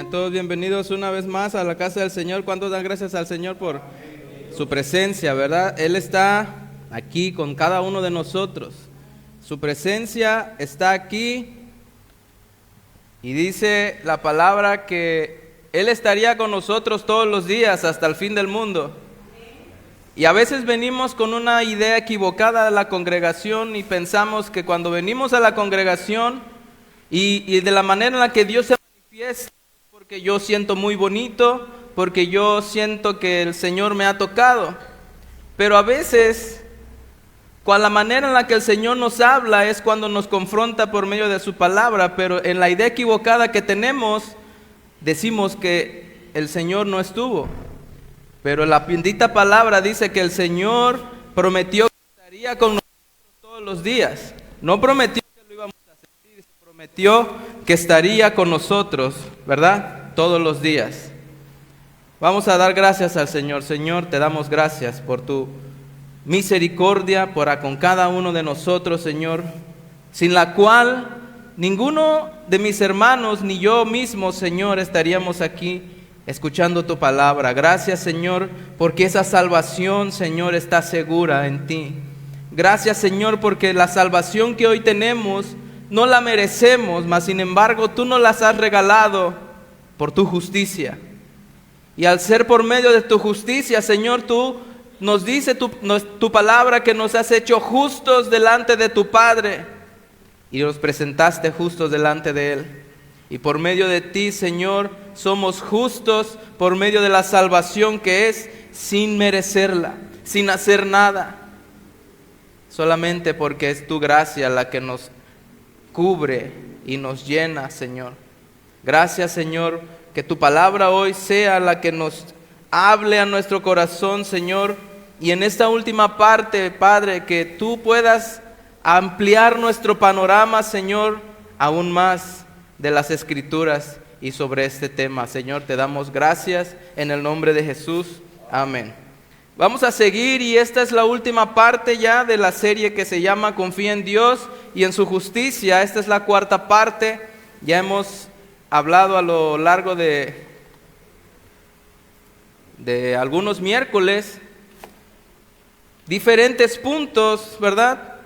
Sean todos bienvenidos una vez más a la casa del Señor. ¿Cuántos dan gracias al Señor por su presencia, verdad? Él está aquí con cada uno de nosotros. Su presencia está aquí y dice la palabra que Él estaría con nosotros todos los días hasta el fin del mundo. Y a veces venimos con una idea equivocada de la congregación y pensamos que cuando venimos a la congregación y de la manera en la que Dios se manifiesta, porque yo siento muy bonito, porque yo siento que el Señor me ha tocado. Pero a veces, con la manera en la que el Señor nos habla es cuando nos confronta por medio de su palabra, pero en la idea equivocada que tenemos, decimos que el Señor no estuvo. Pero la bendita palabra dice que el Señor prometió que estaría con nosotros todos los días. No prometió que lo íbamos a sentir, prometió que estaría con nosotros, ¿verdad? Todos los días. Vamos a dar gracias al Señor. Señor, te damos gracias por tu misericordia para con cada uno de nosotros, Señor, sin la cual ninguno de mis hermanos ni yo mismo, Señor, estaríamos aquí escuchando tu palabra. Gracias, Señor, porque esa salvación, Señor, está segura en ti. Gracias, Señor, porque la salvación que hoy tenemos no la merecemos, mas sin embargo tú nos las has regalado por tu justicia. Y al ser por medio de tu justicia, Señor, tú nos dice tu palabra que nos has hecho justos delante de tu Padre y nos presentaste justos delante de Él. Y por medio de ti, Señor, somos justos por medio de la salvación que es sin merecerla, sin hacer nada, solamente porque es tu gracia la que nos cubre y nos llena, Señor. Gracias, Señor, que tu palabra hoy sea la que nos hable a nuestro corazón, Señor, y en esta última parte, Padre, que tú puedas ampliar nuestro panorama, Señor, aún más de las Escrituras y sobre este tema. Señor, te damos gracias en el nombre de Jesús. Amén. Vamos a seguir y esta es la última parte ya de la serie que se llama Confía en Dios y en su justicia. Esta es la cuarta parte. Ya hemos hablado a lo largo de algunos miércoles diferentes puntos, ¿verdad?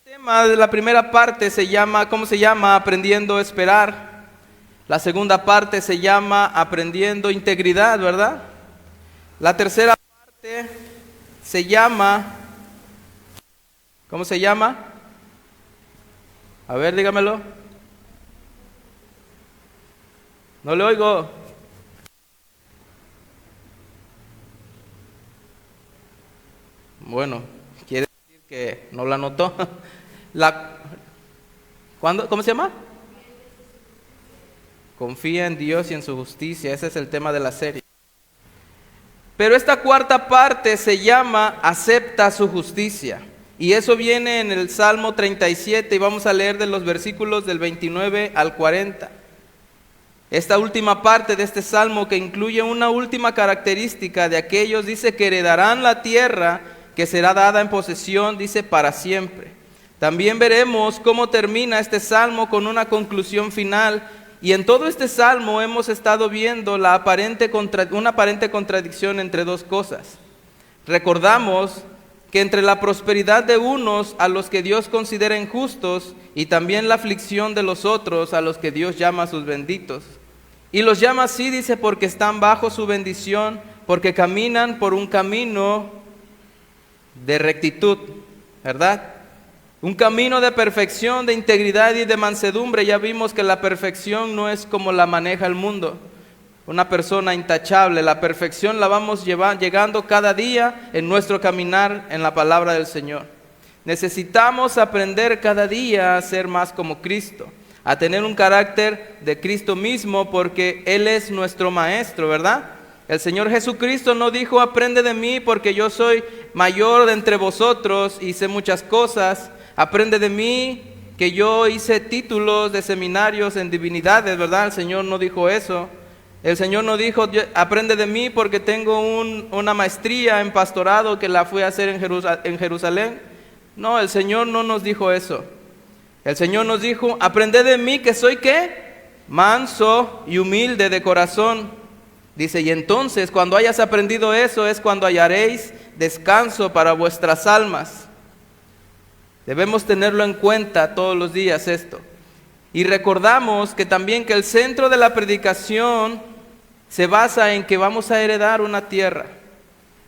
El tema de la primera parte se llama, ¿cómo se llama? Aprendiendo a esperar. La segunda parte se llama Aprendiendo integridad, ¿verdad? La tercera parte se llama, ¿cómo se llama? A ver, dígamelo. No le oigo. Bueno, quiere decir que no la notó. ¿Cómo se llama? Confía en Dios y en su justicia. Ese es el tema de la serie. Pero esta cuarta parte se llama Acepta su justicia. Y eso viene en el Salmo 37 y vamos a leer de los versículos del 29 al 40. Esta última parte de este Salmo que incluye una última característica de aquellos, dice que heredarán la tierra que será dada en posesión, dice, para siempre. También veremos cómo termina este Salmo con una conclusión final. Y en todo este Salmo hemos estado viendo una aparente contradicción entre dos cosas. Recordamos que entre la prosperidad de unos a los que Dios considera injustos y también la aflicción de los otros a los que Dios llama sus benditos. Y los llama así, dice, porque están bajo su bendición, porque caminan por un camino de rectitud, ¿verdad? Un camino de perfección, de integridad y de mansedumbre. Ya vimos que la perfección no es como la maneja el mundo, una persona intachable. La perfección la vamos llegando cada día en nuestro caminar en la palabra del Señor. Necesitamos aprender cada día a ser más como Cristo, a tener un carácter de Cristo mismo, porque Él es nuestro maestro, ¿verdad? El Señor Jesucristo no dijo, aprende de mí porque yo soy mayor de entre vosotros y sé muchas cosas. Aprende de mí que yo hice títulos de seminarios en divinidades, ¿verdad? El Señor no dijo eso. El Señor no dijo, aprende de mí porque tengo una maestría en pastorado que la fui a hacer en Jerusalén. No, el Señor no nos dijo eso. El Señor nos dijo, aprende de mí que soy ¿qué? manso y humilde de corazón. Dice, y entonces cuando hayas aprendido eso es cuando hallaréis descanso para vuestras almas. Debemos tenerlo en cuenta todos los días esto. Y recordamos que también que el centro de la predicación se basa en que vamos a heredar una tierra.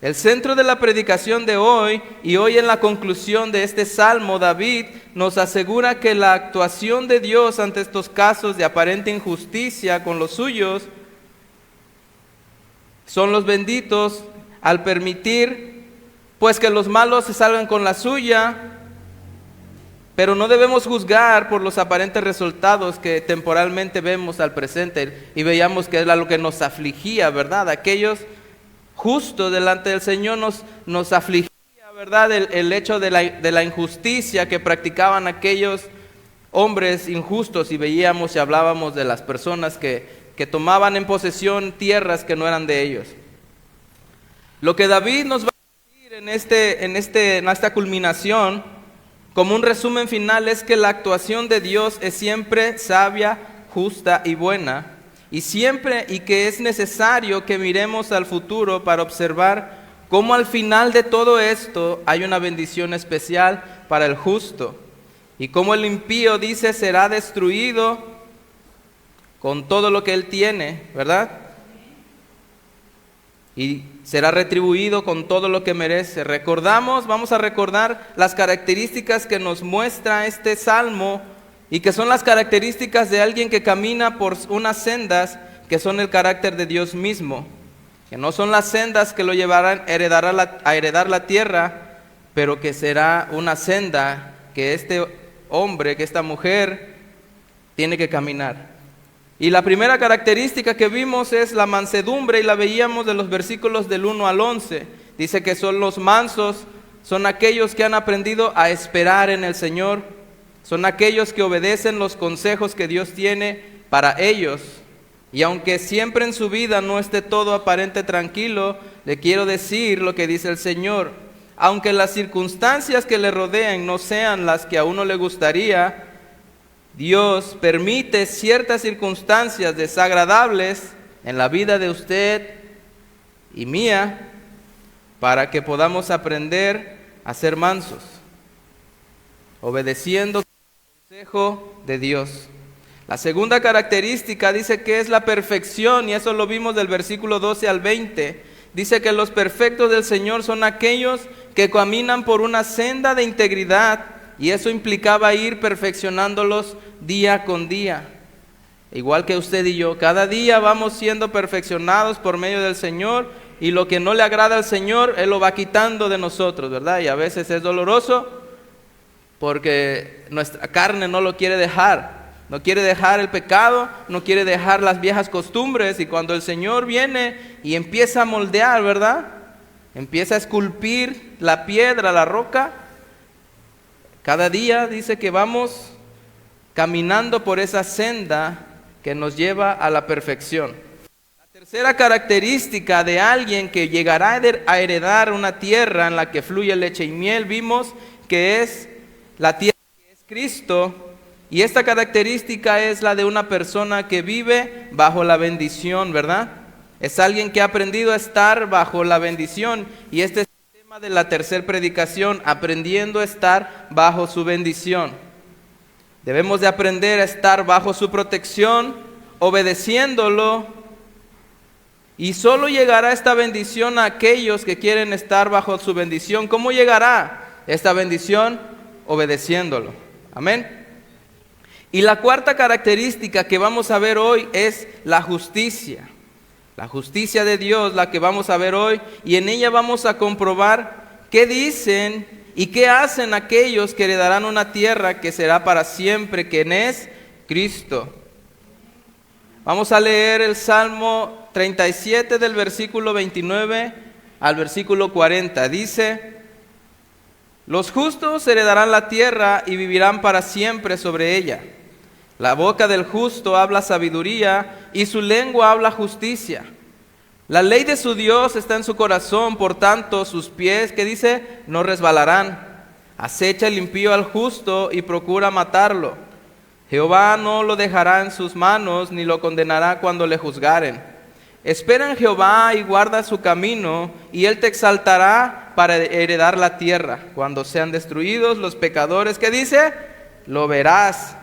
El centro de la predicación de hoy, y hoy en la conclusión de este salmo, David nos asegura que la actuación de Dios ante estos casos de aparente injusticia con los suyos son los benditos al permitir pues que los malos se salgan con la suya, pero no debemos juzgar por los aparentes resultados que temporalmente vemos al presente, y veíamos que era lo que nos afligía, ¿verdad? Aquellos justos delante del Señor nos afligía, ¿verdad? El hecho de la injusticia que practicaban aquellos hombres injustos, y veíamos y hablábamos de las personas que tomaban en posesión tierras que no eran de ellos. Lo que David nos va a decir en esta culminación, como un resumen final, es que la actuación de Dios es siempre sabia, justa y buena, y que es necesario que miremos al futuro para observar cómo al final de todo esto hay una bendición especial para el justo, y cómo el impío, dice, será destruido con todo lo que él tiene, ¿verdad? Y será retribuido con todo lo que merece. Vamos a recordar las características que nos muestra este salmo, y que son las características de alguien que camina por unas sendas que son el carácter de Dios mismo, que no son las sendas que lo llevarán a heredar la tierra, pero que será una senda que este hombre, que esta mujer tiene que caminar. Y la primera característica que vimos es la mansedumbre, y la veíamos de los versículos del 1 al 11. Dice que son los mansos, son aquellos que han aprendido a esperar en el Señor, son aquellos que obedecen los consejos que Dios tiene para ellos. Y aunque siempre en su vida no esté todo aparente tranquilo, le quiero decir lo que dice el Señor: aunque las circunstancias que le rodean no sean las que a uno le gustaría, Dios permite ciertas circunstancias desagradables en la vida de usted y mía para que podamos aprender a ser mansos, obedeciendo el consejo de Dios. La segunda característica dice que es la perfección, y eso lo vimos del versículo 12 al 20. Dice que los perfectos del Señor son aquellos que caminan por una senda de integridad, y eso implicaba ir perfeccionándolos día con día. Igual que usted y yo, cada día vamos siendo perfeccionados por medio del Señor, y lo que no le agrada al Señor, Él lo va quitando de nosotros, ¿verdad? Y a veces es doloroso porque nuestra carne no lo quiere dejar. No quiere dejar el pecado, no quiere dejar las viejas costumbres, y cuando el Señor viene y empieza a moldear, ¿verdad? Empieza a esculpir la piedra, la roca. Cada día dice que vamos caminando por esa senda que nos lleva a la perfección. La tercera característica de alguien que llegará a heredar una tierra en la que fluye leche y miel, vimos que es la tierra que es Cristo. Y esta característica es la de una persona que vive bajo la bendición, ¿verdad? Es alguien que ha aprendido a estar bajo la bendición. Y este es el tema de la tercera predicación: aprendiendo a estar bajo su bendición. Debemos de aprender a estar bajo su protección, obedeciéndolo. Y solo llegará esta bendición a aquellos que quieren estar bajo su bendición. ¿Cómo llegará esta bendición? Obedeciéndolo. Amén. Y la cuarta característica que vamos a ver hoy es la justicia. La justicia de Dios, la que vamos a ver hoy, y en ella vamos a comprobar qué dicen y qué hacen aquellos que heredarán una tierra que será para siempre, quien es Cristo. Vamos a leer el Salmo 37 del versículo 29 al versículo 40. Dice: los justos heredarán la tierra y vivirán para siempre sobre ella. La boca del justo habla sabiduría, y su lengua habla justicia. La ley de su Dios está en su corazón, por tanto sus pies, ¿qué dice? No resbalarán. Acecha el impío al justo y procura matarlo. Jehová no lo dejará en sus manos, ni lo condenará cuando le juzgaren. Espera en Jehová y guarda su camino, y él te exaltará para heredar la tierra. Cuando sean destruidos los pecadores, ¿qué dice? Lo verás.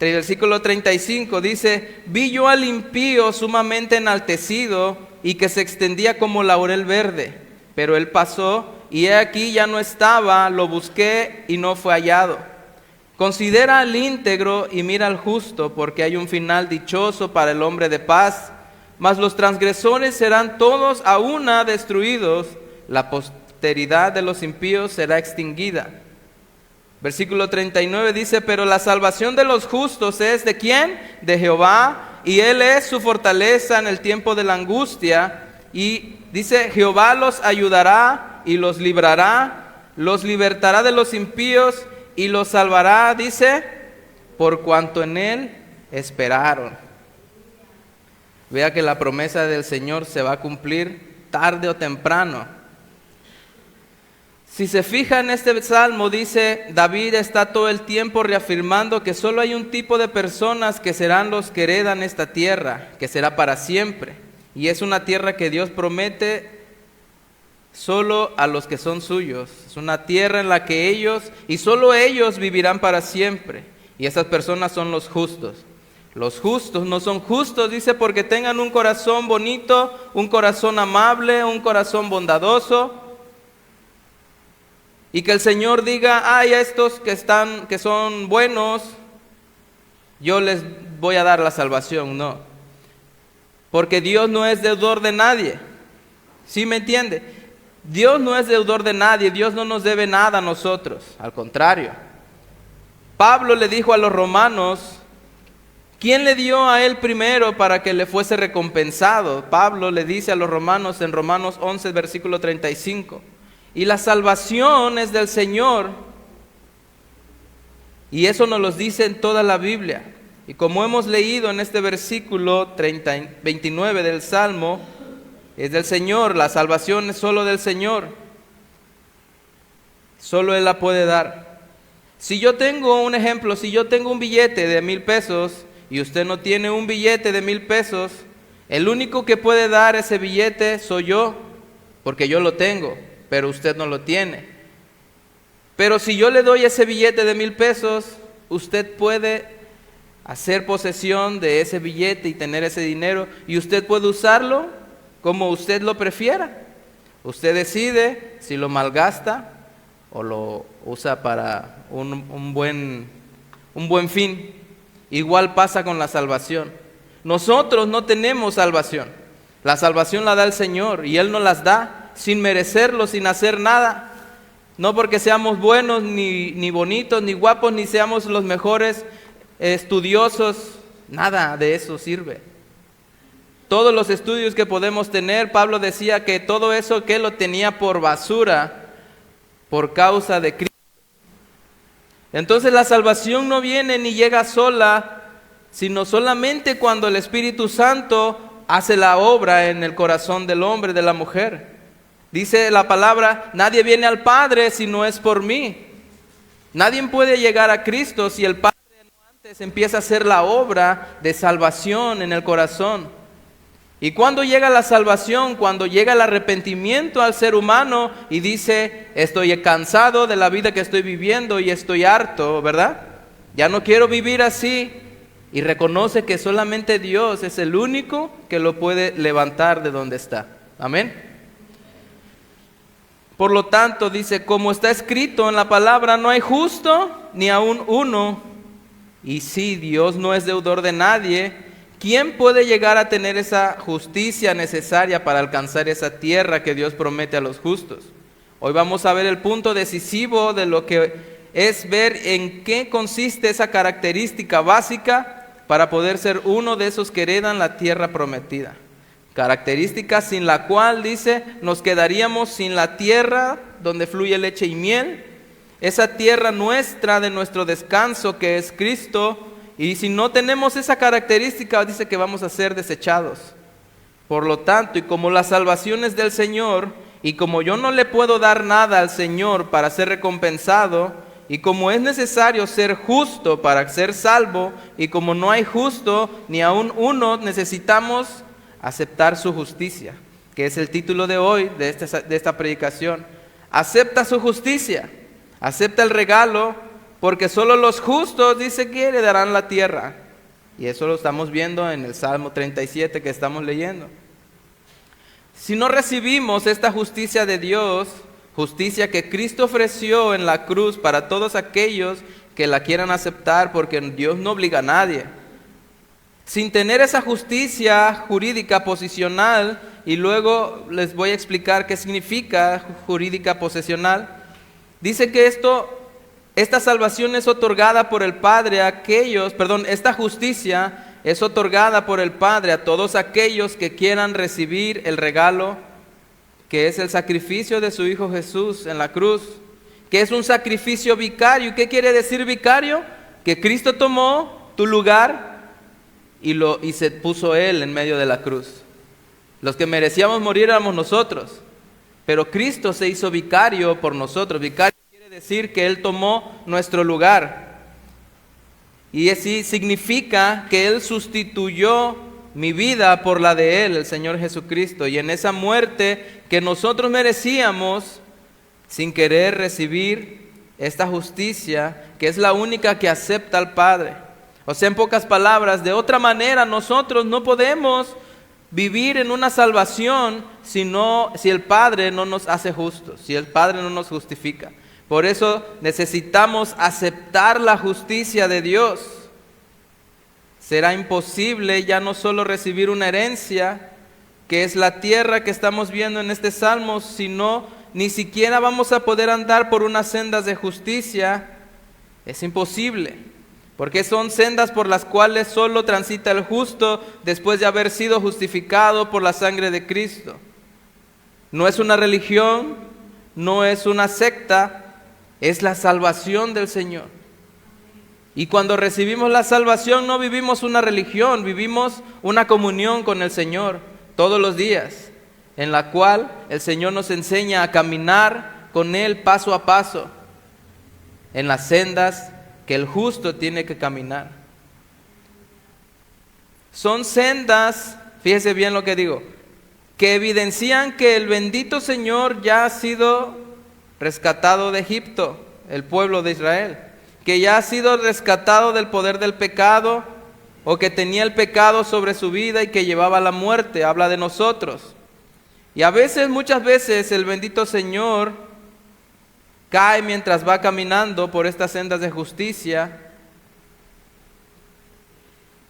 El versículo 35 dice: vi yo al impío sumamente enaltecido, y que se extendía como laurel verde. Pero él pasó, y he aquí ya no estaba, lo busqué y no fue hallado. Considera al íntegro y mira al justo, porque hay un final dichoso para el hombre de paz. Mas los transgresores serán todos a una destruidos, la posteridad de los impíos será extinguida. Versículo 39 dice: pero la salvación de los justos es ¿de quién? De Jehová, y él es su fortaleza en el tiempo de la angustia. Y dice: Jehová los ayudará y los librará, los libertará de los impíos y los salvará, dice, por cuanto en él esperaron. Vea que la promesa del Señor se va a cumplir tarde o temprano. Si se fija en este salmo, dice, David está todo el tiempo reafirmando que solo hay un tipo de personas que serán los que heredan esta tierra, que será para siempre. Y es una tierra que Dios promete solo a los que son suyos. Es una tierra en la que ellos, y solo ellos, vivirán para siempre. Y esas personas son los justos. Los justos no son justos, dice, porque tengan un corazón bonito, un corazón amable, un corazón bondadoso. Y que el Señor diga: ay, a estos que son buenos, yo les voy a dar la salvación. No. Porque Dios no es deudor de nadie. ¿Sí me entiende? Dios no es deudor de nadie. Dios no nos debe nada a nosotros. Al contrario. Pablo le dijo a los romanos: ¿quién le dio a él primero para que le fuese recompensado? Pablo le dice a los romanos en Romanos 11, versículo 35. Y la salvación es del Señor. Y eso nos lo dice en toda la Biblia. Y como hemos leído en este versículo 29 del Salmo, es del Señor. La salvación es solo del Señor. Solo Él la puede dar. Si yo tengo un ejemplo, si yo tengo un billete de 1,000 pesos y usted no tiene un billete de 1,000 pesos, el único que puede dar ese billete soy yo, porque yo lo tengo, pero usted no lo tiene. Pero si yo le doy ese billete de 1,000 pesos, usted puede hacer posesión de ese billete y tener ese dinero, y usted puede usarlo como usted lo prefiera. Usted decide si lo malgasta o lo usa para un buen fin. Igual pasa con la salvación. Nosotros no tenemos salvación. La salvación la da el Señor, y Él nos las da sin merecerlo, sin hacer nada. No porque seamos buenos, ni bonitos, ni guapos, ni seamos los mejores estudiosos. Nada de eso sirve. Todos los estudios que podemos tener, Pablo decía que todo eso que él lo tenía por basura por causa de Cristo. Entonces la salvación no viene ni llega sola, sino solamente cuando el Espíritu Santo hace la obra en el corazón del hombre, de la mujer. Dice la palabra: nadie viene al Padre si no es por mí. Nadie puede llegar a Cristo si el Padre no antes empieza a hacer la obra de salvación en el corazón. Y cuando llega la salvación, cuando llega el arrepentimiento al ser humano y dice: estoy cansado de la vida que estoy viviendo y estoy harto, ¿verdad? Ya no quiero vivir así. Y reconoce que solamente Dios es el único que lo puede levantar de donde está. Amén. Por lo tanto, dice, como está escrito en la palabra, no hay justo ni aun uno. Y si Dios no es deudor de nadie, ¿quién puede llegar a tener esa justicia necesaria para alcanzar esa tierra que Dios promete a los justos? Hoy vamos a ver el punto decisivo de lo que es ver en qué consiste esa característica básica para poder ser uno de esos que heredan la tierra prometida. Característica sin la cual, dice, nos quedaríamos sin la tierra donde fluye leche y miel, esa tierra nuestra de nuestro descanso que es Cristo. Y si no tenemos esa característica, dice que vamos a ser desechados. Por lo tanto, y como la salvación es del Señor, y como yo no le puedo dar nada al Señor para ser recompensado, Y como es necesario ser justo para ser salvo, y como no hay justo ni aún uno, necesitamos aceptar su justicia, que es el título de hoy de esta predicación. Acepta su justicia, acepta el regalo, porque solo los justos, dice, que heredarán la tierra. Y eso lo estamos viendo en el Salmo 37 que estamos leyendo. Si no recibimos esta justicia de Dios, justicia que Cristo ofreció en la cruz para todos aquellos que la quieran aceptar, porque Dios no obliga a nadie. Sin tener esa justicia jurídica posicional, y luego les voy a explicar qué significa jurídica posesional, dice que esta salvación es otorgada por el Padre a aquellos, esta justicia es otorgada por el Padre a todos aquellos que quieran recibir el regalo que es el sacrificio de su Hijo Jesús en la cruz, que es un sacrificio vicario. ¿Y qué quiere decir vicario? Que Cristo tomó tu lugar y se puso Él en medio de la cruz. Los que merecíamos morir éramos nosotros, pero Cristo se hizo vicario por nosotros. Vicario quiere decir que Él tomó nuestro lugar. Y así significa que Él sustituyó mi vida por la de Él, el Señor Jesucristo. Y en esa muerte que nosotros merecíamos, sin querer recibir esta justicia, que es la única que acepta al Padre. O sea, en pocas palabras, de otra manera nosotros no podemos vivir en una salvación si el Padre no nos hace justos, si el Padre no nos justifica. Por eso necesitamos aceptar la justicia de Dios. Será imposible ya no solo recibir una herencia, que es la tierra que estamos viendo en este salmo, sino ni siquiera vamos a poder andar por unas sendas de justicia. Es imposible, porque son sendas por las cuales solo transita el justo después de haber sido justificado por la sangre de Cristo. No es una religión, no es una secta, es la salvación del Señor. Y cuando recibimos la salvación no vivimos una religión, vivimos una comunión con el Señor todos los días, en la cual el Señor nos enseña a caminar con Él paso a paso, en las sendas que el justo tiene que caminar. Son sendas, fíjese bien lo que digo, que evidencian que el bendito Señor ya ha sido rescatado de Egipto, el pueblo de Israel, que ya ha sido rescatado del poder del pecado, o que tenía el pecado sobre su vida y que llevaba la muerte. Habla de nosotros. Y muchas veces el bendito Señor cae mientras va caminando por estas sendas de justicia.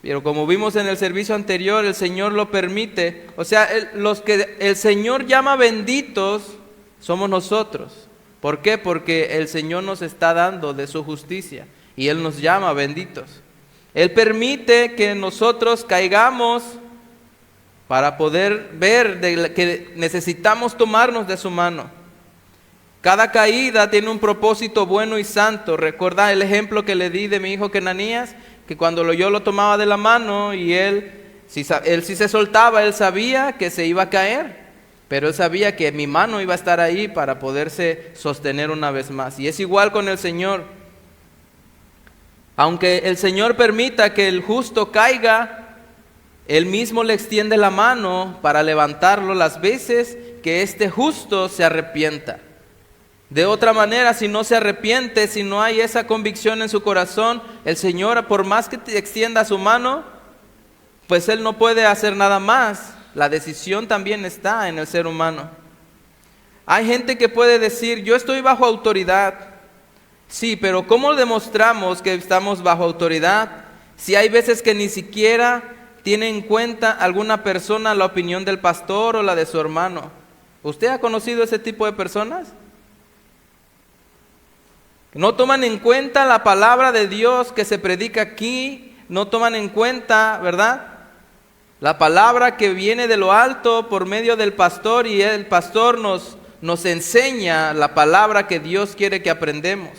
Pero como vimos en el servicio anterior, el Señor lo permite. O sea, los que el Señor llama benditos somos nosotros. ¿Por qué? Porque el Señor nos está dando de su justicia y Él nos llama benditos. Él permite que nosotros caigamos para poder ver que necesitamos tomarnos de su mano. Cada caída tiene un propósito bueno y santo. Recuerda el ejemplo que le di de mi hijo Kenanías, que cuando yo lo tomaba de la mano y él si se soltaba, él sabía que se iba a caer. Pero él sabía que mi mano iba a estar ahí para poderse sostener una vez más. Y es igual con el Señor. Aunque el Señor permita que el justo caiga, Él mismo le extiende la mano para levantarlo las veces que este justo se arrepienta. De otra manera, si no se arrepiente, si no hay esa convicción en su corazón, el Señor, por más que te extienda su mano, pues Él no puede hacer nada más. La decisión también está en el ser humano. Hay gente que puede decir, yo estoy bajo autoridad. Sí, pero ¿cómo demostramos que estamos bajo autoridad si hay veces que ni siquiera tiene en cuenta alguna persona la opinión del pastor o la de su hermano? ¿Usted ha conocido ese tipo de personas? No toman en cuenta la palabra de Dios que se predica aquí, no toman en cuenta, ¿verdad?, la palabra que viene de lo alto por medio del pastor, y el pastor nos enseña la palabra que Dios quiere que aprendamos.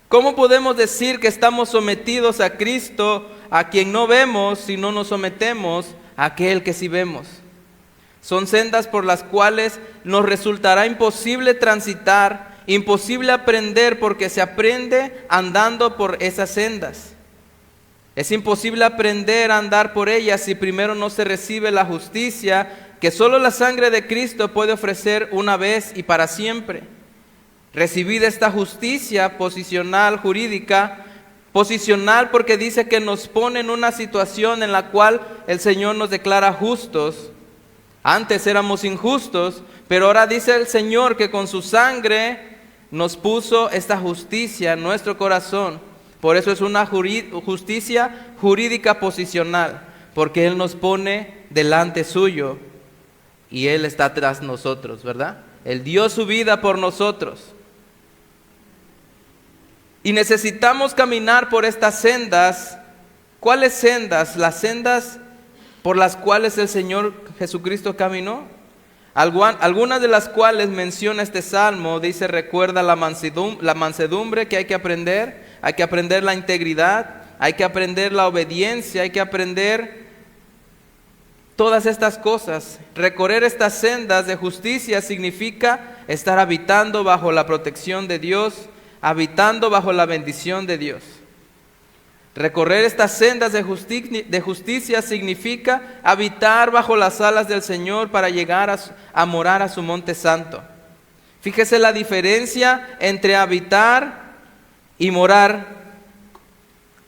¿Cómo podemos decir que estamos sometidos a Cristo, a quien no vemos, si no nos sometemos a aquel que sí vemos? Son sendas por las cuales nos resultará imposible transitar, imposible aprender porque se aprende andando por esas sendas. Es imposible aprender a andar por ellas si primero no se recibe la justicia que solo la sangre de Cristo puede ofrecer una vez y para siempre. Recibida esta justicia posicional, jurídica, posicional porque dice que nos pone en una situación en la cual el Señor nos declara justos. Antes éramos injustos, pero ahora dice el Señor que con su sangre nos puso esta justicia en nuestro corazón. Por eso es una justicia jurídica posicional, porque Él nos pone delante suyo y Él está tras nosotros, ¿verdad? Él dio su vida por nosotros. Y necesitamos caminar por estas sendas. ¿Cuáles sendas? Las sendas por las cuales el Señor Jesucristo caminó. Algunas de las cuales menciona este salmo. Dice, recuerda la mansedumbre que hay que aprender la integridad, hay que aprender la obediencia, hay que aprender todas estas cosas. Recorrer estas sendas de justicia significa estar habitando bajo la protección de Dios, habitando bajo la bendición de Dios. Recorrer estas sendas de justicia significa habitar bajo las alas del Señor para llegar a morar a su monte santo. Fíjese la diferencia entre habitar y morar.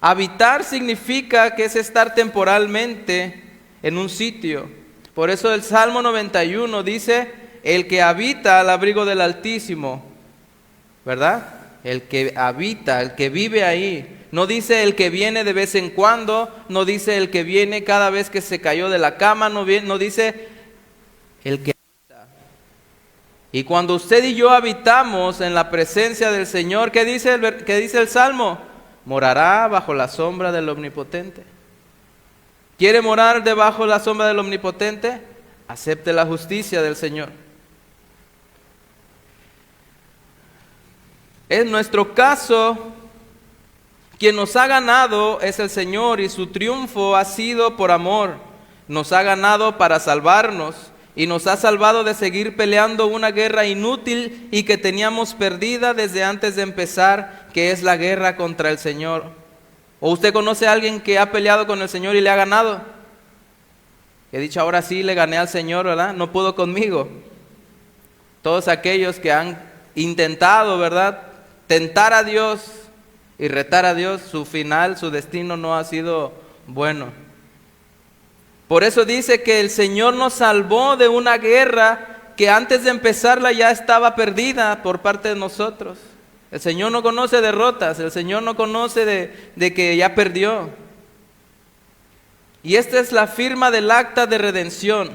Habitar significa que es estar temporalmente en un sitio. Por eso el Salmo 91 dice, el que habita al abrigo del Altísimo, ¿verdad? El que habita, el que vive ahí. No dice el que viene de vez en cuando, no dice el que viene cada vez que se cayó de la cama, no dice el que habita. Y cuando usted y yo habitamos en la presencia del Señor, ¿qué dice el Salmo? Morará bajo la sombra del Omnipotente. ¿Quiere morar debajo de la sombra del Omnipotente? Acepte la justicia del Señor. En nuestro caso, quien nos ha ganado es el Señor y su triunfo ha sido por amor. Nos ha ganado para salvarnos y nos ha salvado de seguir peleando una guerra inútil y que teníamos perdida desde antes de empezar, que es la guerra contra el Señor. ¿O usted conoce a alguien que ha peleado con el Señor y le ha ganado? He dicho, ahora sí le gané al Señor, ¿verdad? No pudo conmigo. Todos aquellos que han intentado, ¿verdad?, tentar a Dios y retar a Dios, su final, su destino no ha sido bueno. Por eso dice que el Señor nos salvó de una guerra que antes de empezarla ya estaba perdida por parte de nosotros. El Señor no conoce derrotas, el Señor no conoce de que ya perdió. Y esta es la firma del acta de redención.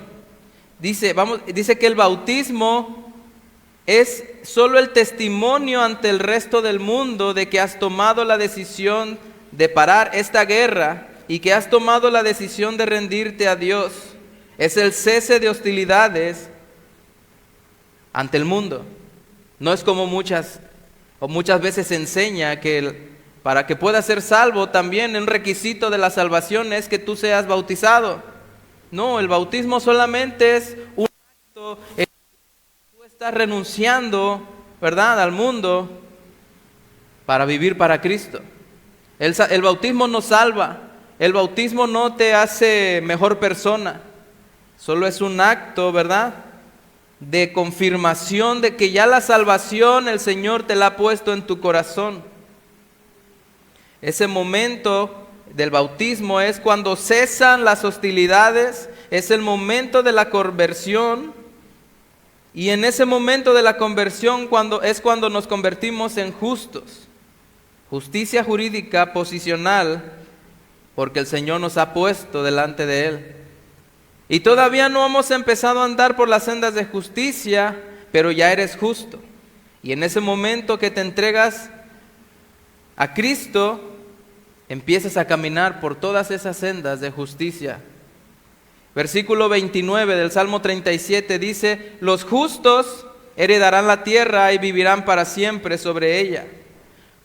Dice que el bautismo es solo el testimonio ante el resto del mundo de que has tomado la decisión de parar esta guerra y que has tomado la decisión de rendirte a Dios. Es el cese de hostilidades ante el mundo. No es como muchas veces se enseña que para que puedas ser salvo también un requisito de la salvación es que tú seas bautizado. No, el bautismo solamente es un acto en que tú estás renunciando, ¿verdad?, al mundo para vivir para Cristo. El bautismo no salva, el bautismo no te hace mejor persona, solo es un acto, ¿verdad?, de confirmación de que ya la salvación el Señor te la ha puesto en tu corazón. Ese momento del bautismo es cuando cesan las hostilidades, es el momento de la conversión, y en ese momento de la conversión cuando nos convertimos en justos. Justicia jurídica posicional, porque el Señor nos ha puesto delante de Él. Y todavía no hemos empezado a andar por las sendas de justicia, pero ya eres justo. Y en ese momento que te entregas a Cristo, empiezas a caminar por todas esas sendas de justicia. Versículo 29 del Salmo 37 dice, los justos heredarán la tierra y vivirán para siempre sobre ella.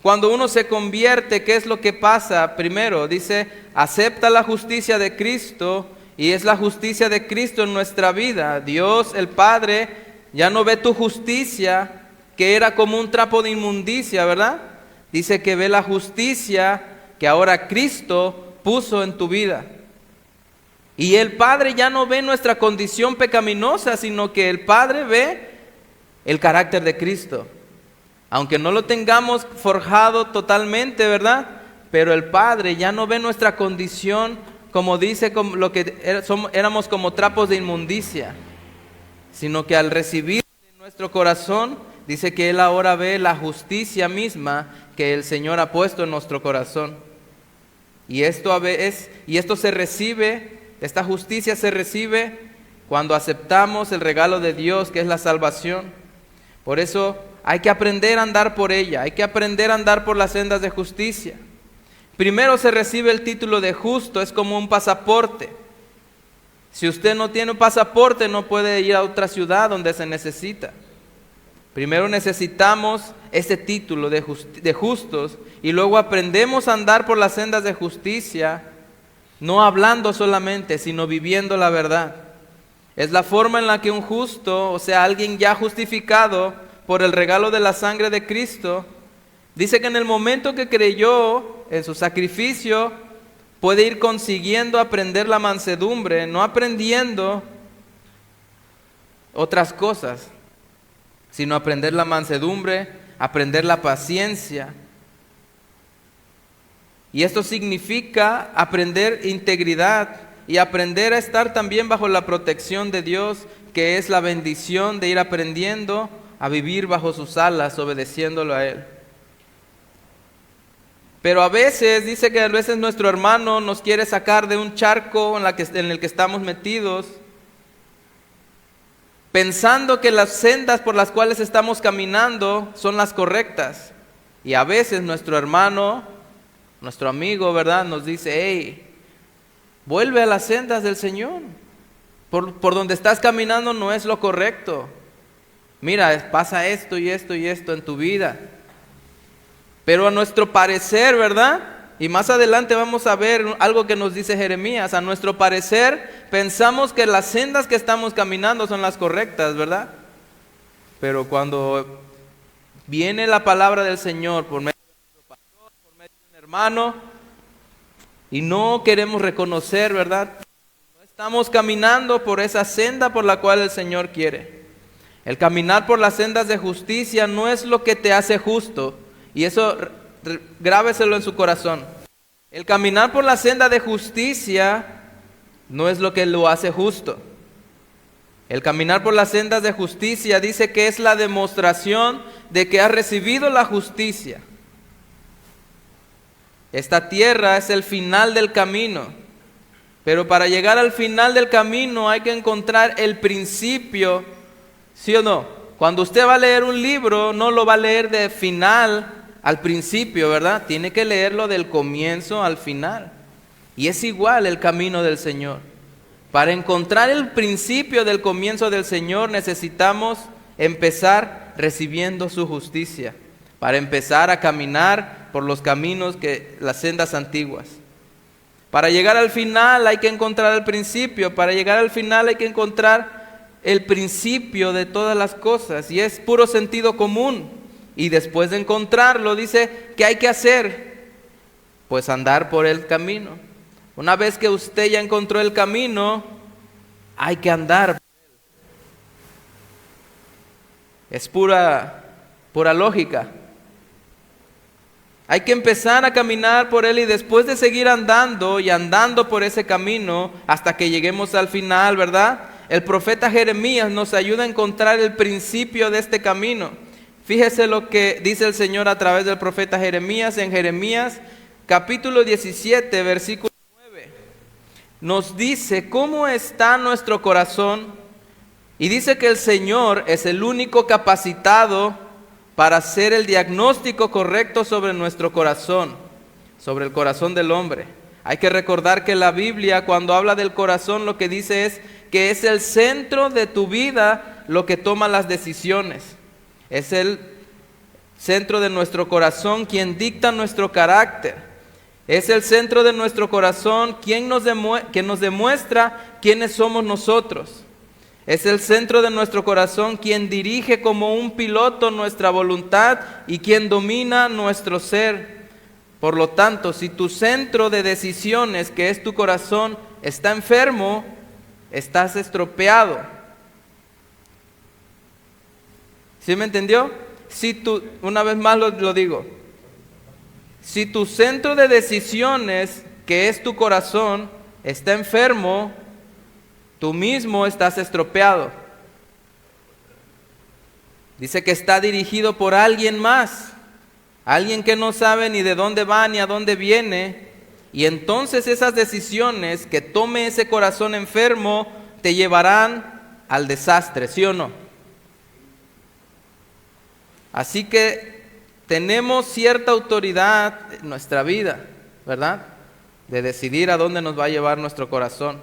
Cuando uno se convierte, ¿qué es lo que pasa? Primero, dice, acepta la justicia de Cristo, y es la justicia de Cristo en nuestra vida. Dios, el Padre, ya no ve tu justicia que era como un trapo de inmundicia, ¿verdad? Dice que ve la justicia que ahora Cristo puso en tu vida. Y el Padre ya no ve nuestra condición pecaminosa, sino que el Padre ve el carácter de Cristo. Aunque no lo tengamos forjado totalmente, ¿verdad? Pero el Padre ya no ve nuestra condición, como dice, como lo que éramos como trapos de inmundicia, sino que al recibir en nuestro corazón, dice que Él ahora ve la justicia misma que el Señor ha puesto en nuestro corazón. Y esto se recibe, esta justicia se recibe cuando aceptamos el regalo de Dios, que es la salvación. Por eso hay que aprender a andar por ella, hay que aprender a andar por las sendas de justicia. Primero se recibe el título de justo, es como un pasaporte. Si usted no tiene un pasaporte, no puede ir a otra ciudad donde se necesita. Primero necesitamos ese título de justos, y luego aprendemos a andar por las sendas de justicia, no hablando solamente, sino viviendo la verdad. Es la forma en la que un justo, o sea, alguien ya justificado por el regalo de la sangre de Cristo, dice que en el momento que creyó en su sacrificio, puede ir consiguiendo aprender la mansedumbre, no aprendiendo otras cosas, sino aprender la mansedumbre, aprender la paciencia. Y esto significa aprender integridad y aprender a estar también bajo la protección de Dios, que es la bendición de ir aprendiendo a vivir bajo sus alas, obedeciéndolo a Él. Pero a veces, dice que a veces nuestro hermano nos quiere sacar de un charco en el que estamos metidos, pensando que las sendas por las cuales estamos caminando son las correctas. Y a veces nuestro hermano, nuestro amigo, ¿verdad?, nos dice: hey, vuelve a las sendas del Señor. Por donde estás caminando no es lo correcto. Mira, pasa esto y esto y esto en tu vida. Pero a nuestro parecer, ¿verdad? Y más adelante vamos a ver algo que nos dice Jeremías. A nuestro parecer pensamos que las sendas que estamos caminando son las correctas, ¿verdad? Pero cuando viene la palabra del Señor por medio de nuestro pastor, por medio de un hermano, y no queremos reconocer, ¿verdad?, no estamos caminando por esa senda por la cual el Señor quiere. El caminar por las sendas de justicia no es lo que te hace justo, y eso grábeselo en su corazón. El caminar por la senda de justicia no es lo que lo hace justo. El caminar por las sendas de justicia dice que es la demostración de que has recibido la justicia. Esta tierra es el final del camino, pero para llegar al final del camino hay que encontrar el principio, ¿sí o no? Cuando usted va a leer un libro, no lo va a leer de final al principio, ¿verdad? Tiene que leerlo del comienzo al final. Y es igual el camino del Señor. Para encontrar el principio del comienzo del Señor necesitamos empezar recibiendo su justicia, para empezar a caminar por los caminos las sendas antiguas. Para llegar al final hay que encontrar el principio, para llegar al final hay que encontrar el principio de todas las cosas, y es puro sentido común. Y después de encontrarlo, dice, ¿qué hay que hacer? Pues andar por el camino. Una vez que usted ya encontró el camino, hay que andar por él. Es pura lógica. Hay que empezar a caminar por él, y después de seguir andando y andando por ese camino hasta que lleguemos al final, ¿verdad? El profeta Jeremías nos ayuda a encontrar el principio de este camino. Fíjese lo que dice el Señor a través del profeta Jeremías en Jeremías capítulo 17, versículo 9. Nos dice cómo está nuestro corazón, y dice que el Señor es el único capacitado para hacer el diagnóstico correcto sobre nuestro corazón, sobre el corazón del hombre. Hay que recordar que la Biblia, cuando habla del corazón, lo que dice es que es el centro de tu vida lo que toma las decisiones. Es el centro de nuestro corazón quien dicta nuestro carácter. Es el centro de nuestro corazón quien nos demuestra quiénes somos nosotros. Es el centro de nuestro corazón quien dirige como un piloto nuestra voluntad y quien domina nuestro ser. Por lo tanto, si tu centro de decisiones, que es tu corazón, está enfermo, estás estropeado. ¿Sí me entendió? Una vez más lo digo. Si tu centro de decisiones, que es tu corazón, está enfermo, tú mismo estás estropeado. Dice que está dirigido por alguien más, alguien que no sabe ni de dónde va ni a dónde viene, y entonces esas decisiones que tome ese corazón enfermo te llevarán al desastre, ¿sí o no? Así que tenemos cierta autoridad en nuestra vida, ¿verdad? De decidir a dónde nos va a llevar nuestro corazón.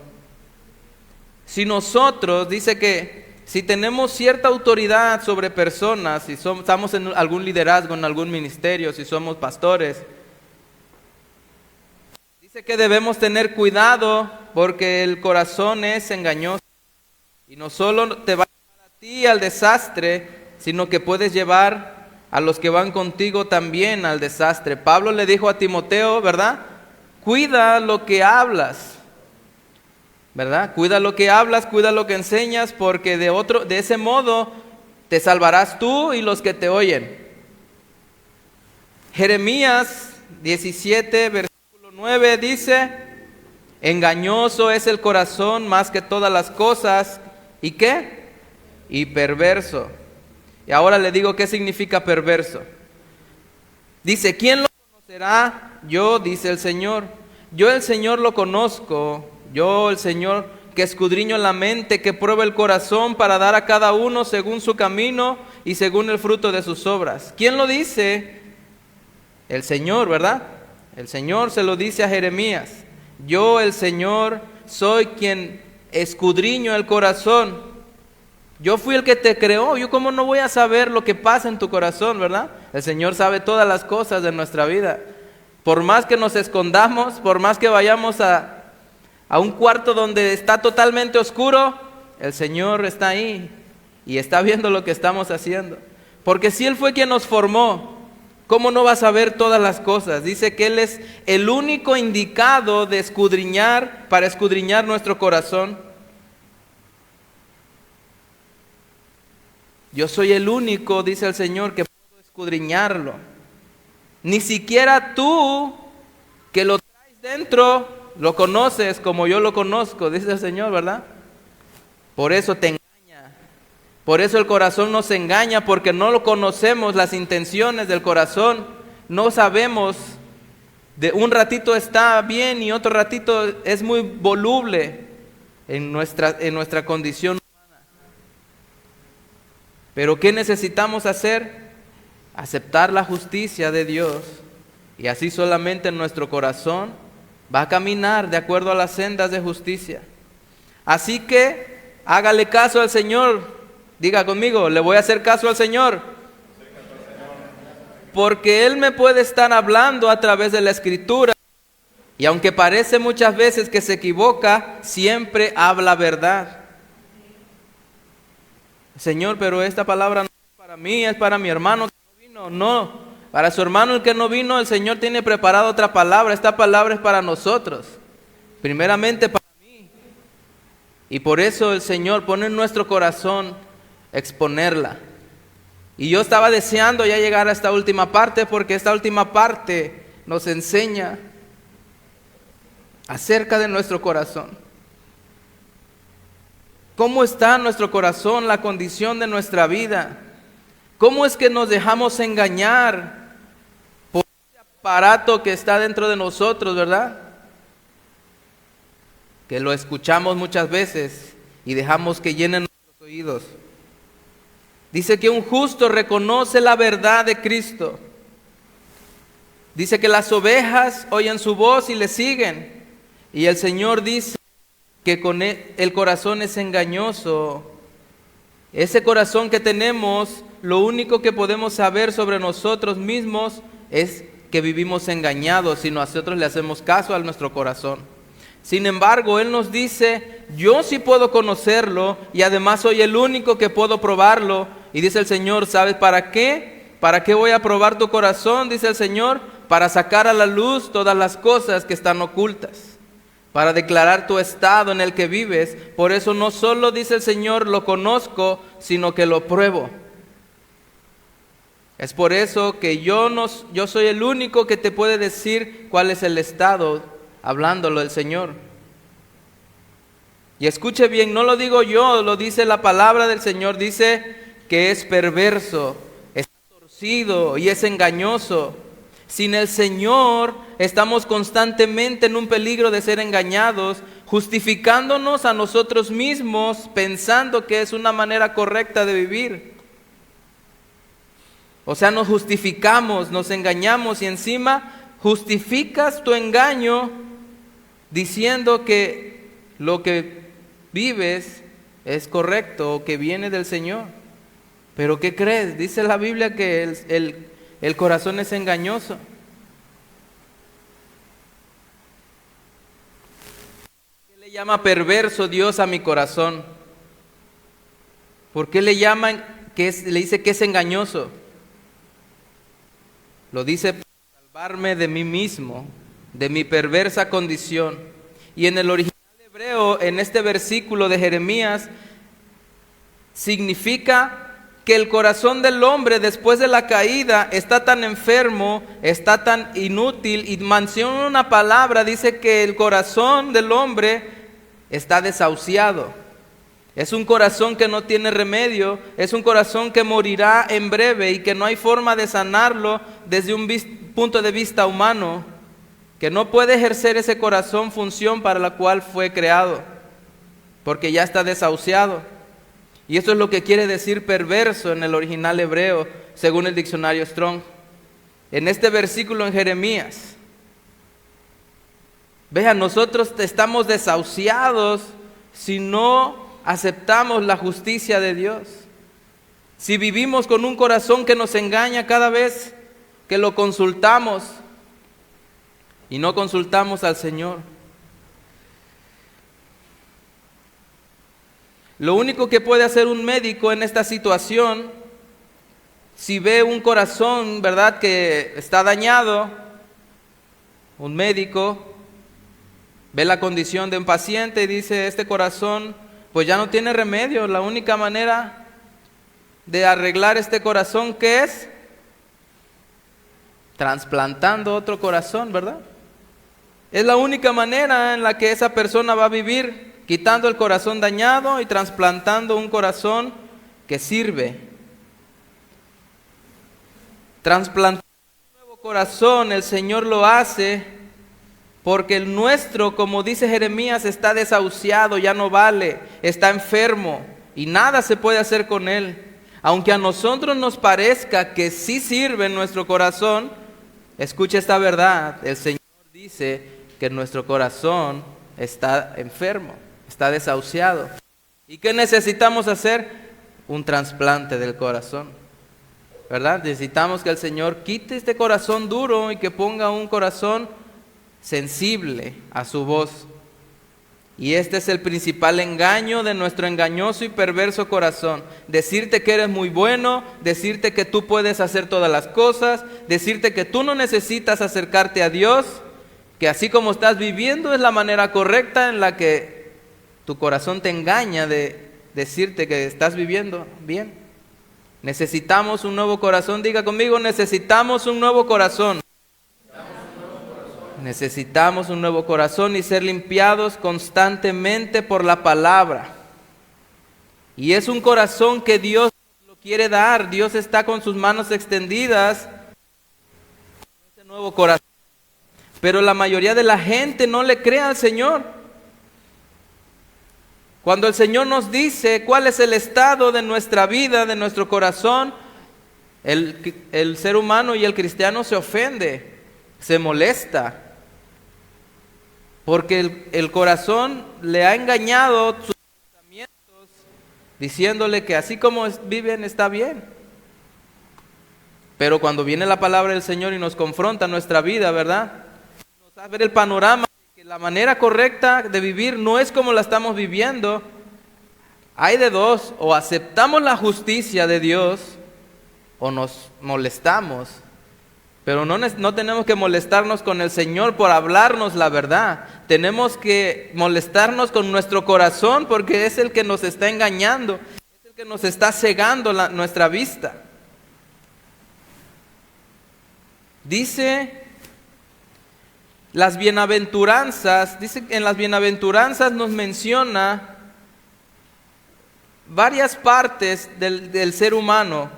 Si nosotros, dice que si tenemos cierta autoridad sobre personas, si estamos en algún liderazgo, en algún ministerio, si somos pastores, dice que debemos tener cuidado porque el corazón es engañoso y no solo te va a llevar a ti al desastre, sino que puedes llevar a los que van contigo también al desastre. Pablo le dijo a Timoteo, ¿verdad? Cuida lo que hablas, ¿verdad? Cuida lo que hablas, cuida lo que enseñas, porque de ese modo te salvarás tú y los que te oyen. Jeremías 17, versículo 9 dice, engañoso es el corazón más que todas las cosas, ¿y qué? Y perverso. Y ahora le digo qué significa perverso. Dice, ¿quién lo conocerá? Yo, dice el Señor. Yo el Señor lo conozco. Yo el Señor que escudriño la mente, que prueba el corazón para dar a cada uno según su camino y según el fruto de sus obras. ¿Quién lo dice? El Señor, ¿verdad? El Señor se lo dice a Jeremías. Yo el Señor soy quien escudriño el corazón. Yo fui el que te creó, yo cómo no voy a saber lo que pasa en tu corazón, ¿verdad? El Señor sabe todas las cosas de nuestra vida. Por más que nos escondamos, por más que vayamos a un cuarto donde está totalmente oscuro, el Señor está ahí y está viendo lo que estamos haciendo. Porque si Él fue quien nos formó, ¿cómo no va a saber todas las cosas? Dice que Él es el único indicado de escudriñar, para escudriñar nuestro corazón. Yo soy el único, dice el Señor, que puedo escudriñarlo. Ni siquiera tú, que lo traes dentro, lo conoces como yo lo conozco, dice el Señor, ¿verdad? Por eso te engaña. Por eso el corazón nos engaña, porque no lo conocemos, las intenciones del corazón. No sabemos, de un ratito está bien y otro ratito es muy voluble en nuestra condición. Pero ¿qué necesitamos hacer? Aceptar la justicia de Dios. Y así solamente nuestro corazón va a caminar de acuerdo a las sendas de justicia. Así que hágale caso al Señor. Diga conmigo, le voy a hacer caso al Señor. Porque Él me puede estar hablando a través de la Escritura. Y aunque parece muchas veces que se equivoca, siempre habla verdad. Señor, pero esta palabra no es para mí, es para mi hermano que no vino. No, para su hermano el que no vino, el Señor tiene preparada otra palabra. Esta palabra es para nosotros, primeramente para mí. Y por eso el Señor pone en nuestro corazón exponerla. Y yo estaba deseando ya llegar a esta última parte, porque esta última parte nos enseña acerca de nuestro corazón. ¿Cómo está nuestro corazón, la condición de nuestra vida? ¿Cómo es que nos dejamos engañar por ese aparato que está dentro de nosotros, verdad? Que lo escuchamos muchas veces y dejamos que llenen nuestros oídos. Dice que un justo reconoce la verdad de Cristo. Dice que las ovejas oyen su voz y le siguen. Y el Señor dice que con el corazón es engañoso. Ese corazón que tenemos, lo único que podemos saber sobre nosotros mismos es que vivimos engañados si nosotros le hacemos caso a nuestro corazón. Sin embargo, Él nos dice, yo sí puedo conocerlo y además soy el único que puedo probarlo. Y dice el Señor, ¿sabes para qué? ¿Para qué voy a probar tu corazón? Dice el Señor, para sacar a la luz todas las cosas que están ocultas, para declarar tu estado en el que vives. Por eso no solo, dice el Señor, lo conozco, sino que lo pruebo. Es por eso que yo soy el único que te puede decir cuál es el estado, hablándolo el Señor. Y escuche bien, no lo digo yo, lo dice la palabra del Señor, dice que es perverso, es torcido y es engañoso. Sin el Señor estamos constantemente en un peligro de ser engañados, justificándonos a nosotros mismos, pensando que es una manera correcta de vivir. O sea, nos justificamos, nos engañamos y encima justificas tu engaño diciendo que lo que vives es correcto o que viene del Señor. Pero ¿qué crees? Dice la Biblia que el corazón es engañoso. ¿Por qué le llama perverso Dios a mi corazón? ¿Por qué le le dice que es engañoso? Lo dice para salvarme de mí mismo, de mi perversa condición. Y en el original hebreo, en este versículo de Jeremías, significa que el corazón del hombre después de la caída está tan enfermo, está tan inútil, y menciona una palabra, dice que el corazón del hombre está desahuciado. Es un corazón que no tiene remedio, es un corazón que morirá en breve y que no hay forma de sanarlo desde un punto de vista humano, que no puede ejercer ese corazón función para la cual fue creado, porque ya está desahuciado. Y eso es lo que quiere decir perverso en el original hebreo, según el diccionario Strong. En este versículo en Jeremías, vean, nosotros estamos desahuciados si no aceptamos la justicia de Dios. Si vivimos con un corazón que nos engaña cada vez que lo consultamos y no consultamos al Señor. Lo único que puede hacer un médico en esta situación, si ve un corazón, ¿verdad?, que está dañado, un médico ve la condición de un paciente y dice, este corazón pues ya no tiene remedio. La única manera de arreglar este corazón, ¿qué es? Trasplantando otro corazón, ¿verdad? Es la única manera en la que esa persona va a vivir, quitando el corazón dañado y trasplantando un corazón que sirve. Trasplantar un nuevo corazón, el Señor lo hace porque el nuestro, como dice Jeremías, está desahuciado, ya no vale, está enfermo y nada se puede hacer con él. Aunque a nosotros nos parezca que sí sirve en nuestro corazón, escucha esta verdad, el Señor dice que nuestro corazón está enfermo, está desahuciado. ¿Y qué necesitamos hacer? Un trasplante del corazón, ¿verdad? Necesitamos que el Señor quite este corazón duro y que ponga un corazón sensible a su voz. Y este es el principal engaño de nuestro engañoso y perverso corazón: decirte que eres muy bueno, decirte que tú puedes hacer todas las cosas, decirte que tú no necesitas acercarte a Dios, que así como estás viviendo es la manera correcta en la que tu corazón te engaña de decirte que estás viviendo bien. Necesitamos un nuevo corazón. Diga conmigo, necesitamos un nuevo corazón. Necesitamos un nuevo corazón y ser limpiados constantemente por la palabra. Y es un corazón que Dios lo quiere dar. Dios está con sus manos extendidas. Ese nuevo corazón. Pero la mayoría de la gente no le cree al Señor. Cuando el Señor nos dice cuál es el estado de nuestra vida, de nuestro corazón, el ser humano y el cristiano se ofende, se molesta. Porque el corazón le ha engañado sus pensamientos, diciéndole que así como viven está bien. Pero cuando viene la palabra del Señor y nos confronta nuestra vida, ¿verdad?, nos hace ver el panorama de que la manera correcta de vivir no es como la estamos viviendo, hay de dos: o aceptamos la justicia de Dios o nos molestamos. Pero no tenemos que molestarnos con el Señor por hablarnos la verdad. Tenemos que molestarnos con nuestro corazón, porque es el que nos está engañando, es el que nos está cegando nuestra vista. Dice las bienaventuranzas, dice en las bienaventuranzas nos menciona varias partes del ser humano,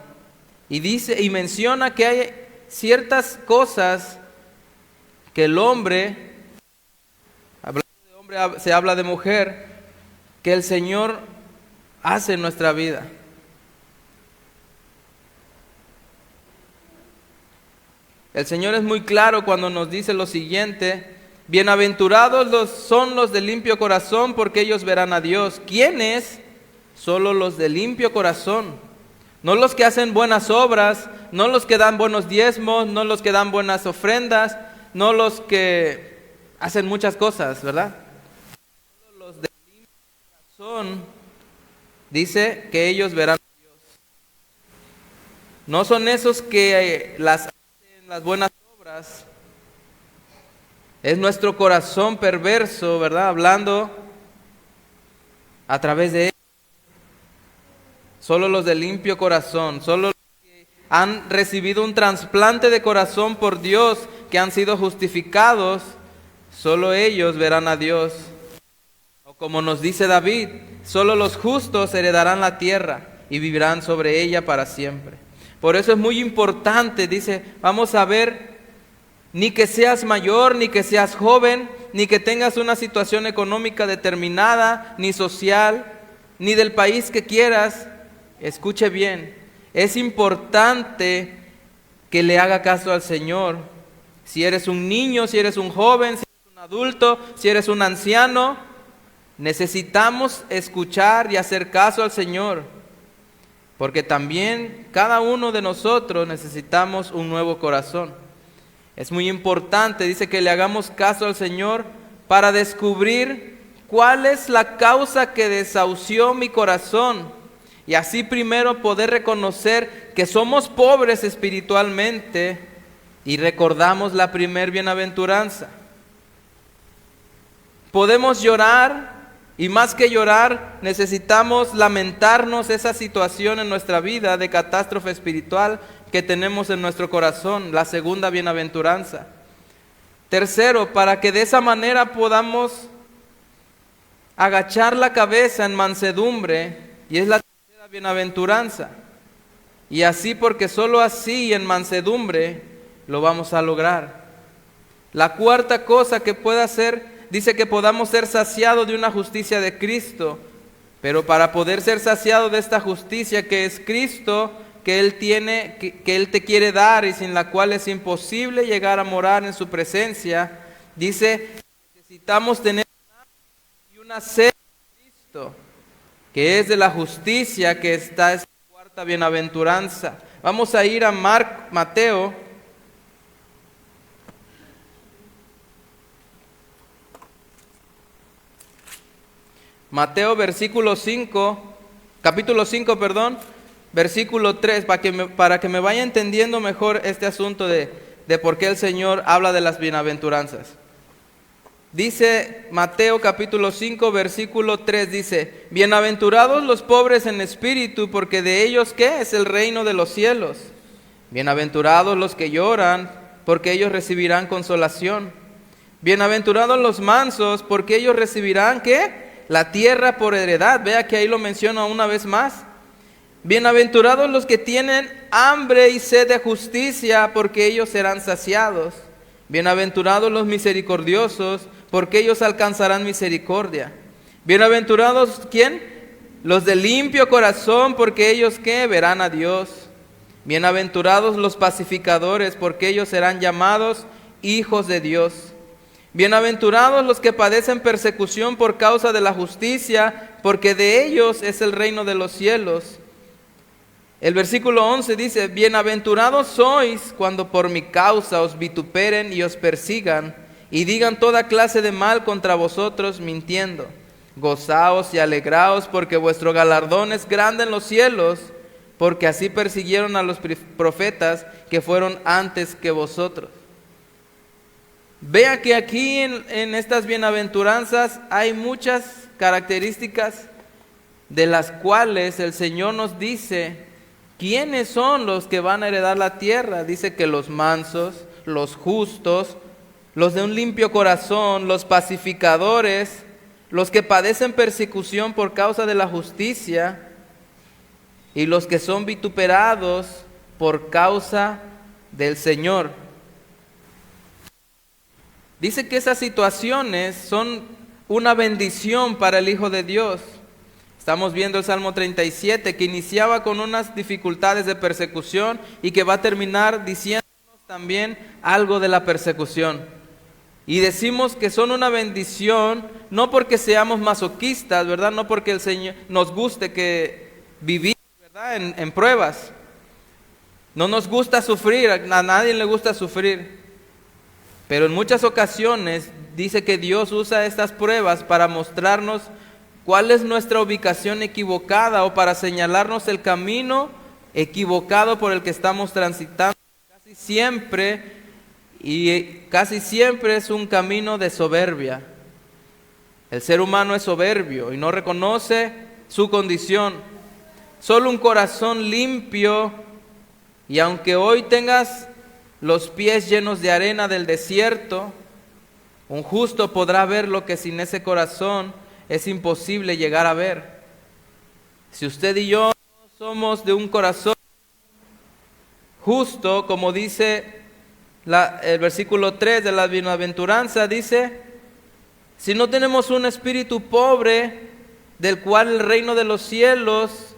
y dice y menciona que hay ciertas cosas que el hombre, hablando de hombre se habla de mujer, que el Señor hace en nuestra vida. El Señor es muy claro cuando nos dice lo siguiente: bienaventurados son los de limpio corazón, porque ellos verán a Dios. ¿Quiénes? Solo los de limpio corazón. No los que hacen buenas obras, no los que dan buenos diezmos, no los que dan buenas ofrendas, no los que hacen muchas cosas, ¿verdad? Solo los de limpio corazón, dice que ellos verán a Dios. No son esos que hacen las buenas obras. Es nuestro corazón perverso, ¿verdad? Hablando a través de él. Solo los de limpio corazón, solo los que han recibido un trasplante de corazón por Dios, que han sido justificados, solo ellos verán a Dios. O como nos dice David, solo los justos heredarán la tierra y vivirán sobre ella para siempre. Por eso es muy importante, dice, vamos a ver, ni que seas mayor, ni que seas joven, ni que tengas una situación económica determinada, ni social, ni del país que quieras. Escuche bien, es importante que le haga caso al Señor. Si eres un niño, si eres un joven, si eres un adulto, si eres un anciano, necesitamos escuchar y hacer caso al Señor, porque también cada uno de nosotros necesitamos un nuevo corazón. Es muy importante, dice, que le hagamos caso al Señor para descubrir cuál es la causa que desahució mi corazón. Y así primero poder reconocer que somos pobres espiritualmente, y recordamos la primer bienaventuranza. Podemos llorar, y más que llorar, necesitamos lamentarnos esa situación en nuestra vida de catástrofe espiritual que tenemos en nuestro corazón, la segunda bienaventuranza. Tercero, para que de esa manera podamos agachar la cabeza en mansedumbre, y es la bienaventuranza, y así, porque solo así en mansedumbre lo vamos a lograr. La cuarta cosa que puede hacer, dice que podamos ser saciados de una justicia de Cristo, pero para poder ser saciados de esta justicia que es Cristo, que Él tiene, que Él te quiere dar y sin la cual es imposible llegar a morar en su presencia, dice, necesitamos tener una sed de Cristo, que es de la justicia que está en la cuarta bienaventuranza. Vamos a ir a Mateo. Mateo capítulo 5, versículo 3, para que me vaya entendiendo mejor este asunto de por qué el Señor habla de las bienaventuranzas. Dice Mateo capítulo 5, versículo 3, dice: bienaventurados los pobres en espíritu, porque de ellos, ¿qué? Es el reino de los cielos. Bienaventurados los que lloran, porque ellos recibirán consolación. Bienaventurados los mansos, porque ellos recibirán, ¿qué? La tierra por heredad. Vea que ahí lo menciona una vez más. Bienaventurados los que tienen hambre y sed de justicia, porque ellos serán saciados. Bienaventurados los misericordiosos, porque ellos alcanzarán misericordia. Bienaventurados, ¿quién? Los de limpio corazón, porque ellos, ¿qué? Verán a Dios. Bienaventurados los pacificadores, porque ellos serán llamados hijos de Dios. Bienaventurados los que padecen persecución por causa de la justicia, porque de ellos es el reino de los cielos. El versículo 11 dice: bienaventurados sois cuando por mi causa os vituperen y os persigan, y digan toda clase de mal contra vosotros mintiendo. Gozaos y alegraos, porque vuestro galardón es grande en los cielos, porque así persiguieron a los profetas que fueron antes que vosotros. Vea que aquí en estas bienaventuranzas hay muchas características de las cuales el Señor nos dice quiénes son los que van a heredar la tierra. Dice que los mansos, los justos, los de un limpio corazón, los pacificadores, los que padecen persecución por causa de la justicia y los que son vituperados por causa del Señor. Dice que esas situaciones son una bendición para el Hijo de Dios. Estamos viendo el Salmo 37, que iniciaba con unas dificultades de persecución y que va a terminar diciéndonos también algo de la persecución. Y decimos que son una bendición, no porque seamos masoquistas, ¿verdad? No porque el Señor nos guste que vivir, ¿verdad? En pruebas. No nos gusta sufrir, a nadie le gusta sufrir. Pero en muchas ocasiones dice que Dios usa estas pruebas para mostrarnos cuál es nuestra ubicación equivocada o para señalarnos el camino equivocado por el que estamos transitando. Casi siempre es un camino de soberbia. El ser humano es soberbio y no reconoce su condición. Solo un corazón limpio, y aunque hoy tengas los pies llenos de arena del desierto, un justo podrá ver lo que sin ese corazón es imposible llegar a ver. Si usted y yo no somos de un corazón justo, como dice el versículo 3 de la bienaventuranza, dice: si no tenemos un espíritu pobre, del cual el reino de los cielos,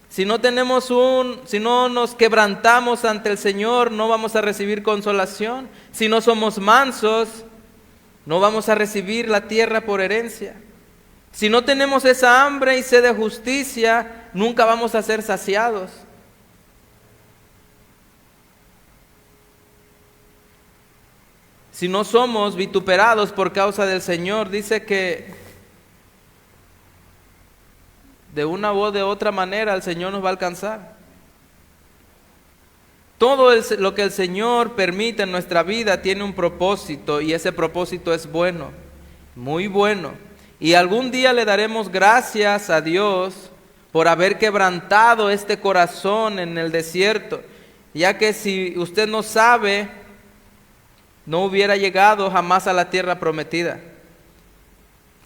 si no nos quebrantamos ante el Señor, no vamos a recibir consolación. Si no somos mansos, no vamos a recibir la tierra por herencia. Si no tenemos esa hambre y sed de justicia, nunca vamos a ser saciados. Si no somos vituperados por causa del Señor, dice que de una o de otra manera el Señor nos va a alcanzar. Todo lo que el Señor permite en nuestra vida tiene un propósito, y ese propósito es bueno, muy bueno. Y algún día le daremos gracias a Dios por haber quebrantado este corazón en el desierto, ya que si usted no sabe, no hubiera llegado jamás a la tierra prometida.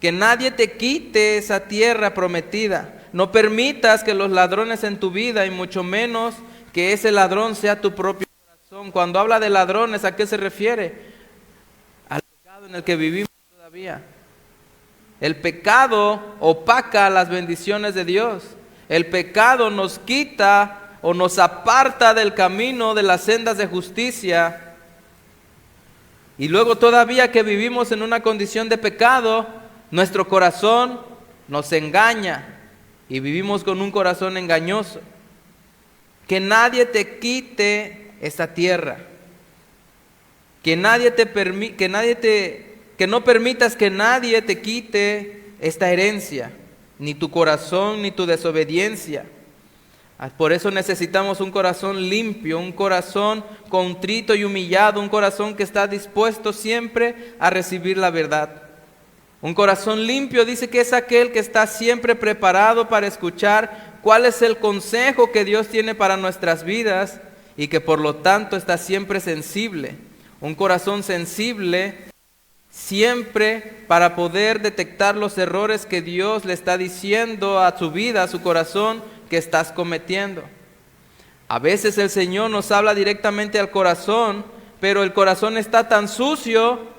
Que nadie te quite esa tierra prometida. No permitas que los ladrones en tu vida, y mucho menos que ese ladrón sea tu propio corazón. Cuando habla de ladrones, ¿a qué se refiere? Al pecado en el que vivimos todavía. El pecado opaca las bendiciones de Dios. El pecado nos quita o nos aparta del camino de las sendas de justicia. Y luego todavía que vivimos en una condición de pecado, nuestro corazón nos engaña y vivimos con un corazón engañoso. Que nadie te quite esta tierra. Que no permitas que nadie te quite esta herencia, ni tu corazón, ni tu desobediencia. Por eso necesitamos un corazón limpio, un corazón contrito y humillado, un corazón que está dispuesto siempre a recibir la verdad. Un corazón limpio dice que es aquel que está siempre preparado para escuchar cuál es el consejo que Dios tiene para nuestras vidas y que por lo tanto está siempre sensible. Un corazón sensible siempre para poder detectar los errores que Dios le está diciendo a su vida, a su corazón, que estás cometiendo. A veces el Señor nos habla directamente al corazón, pero el corazón está tan sucio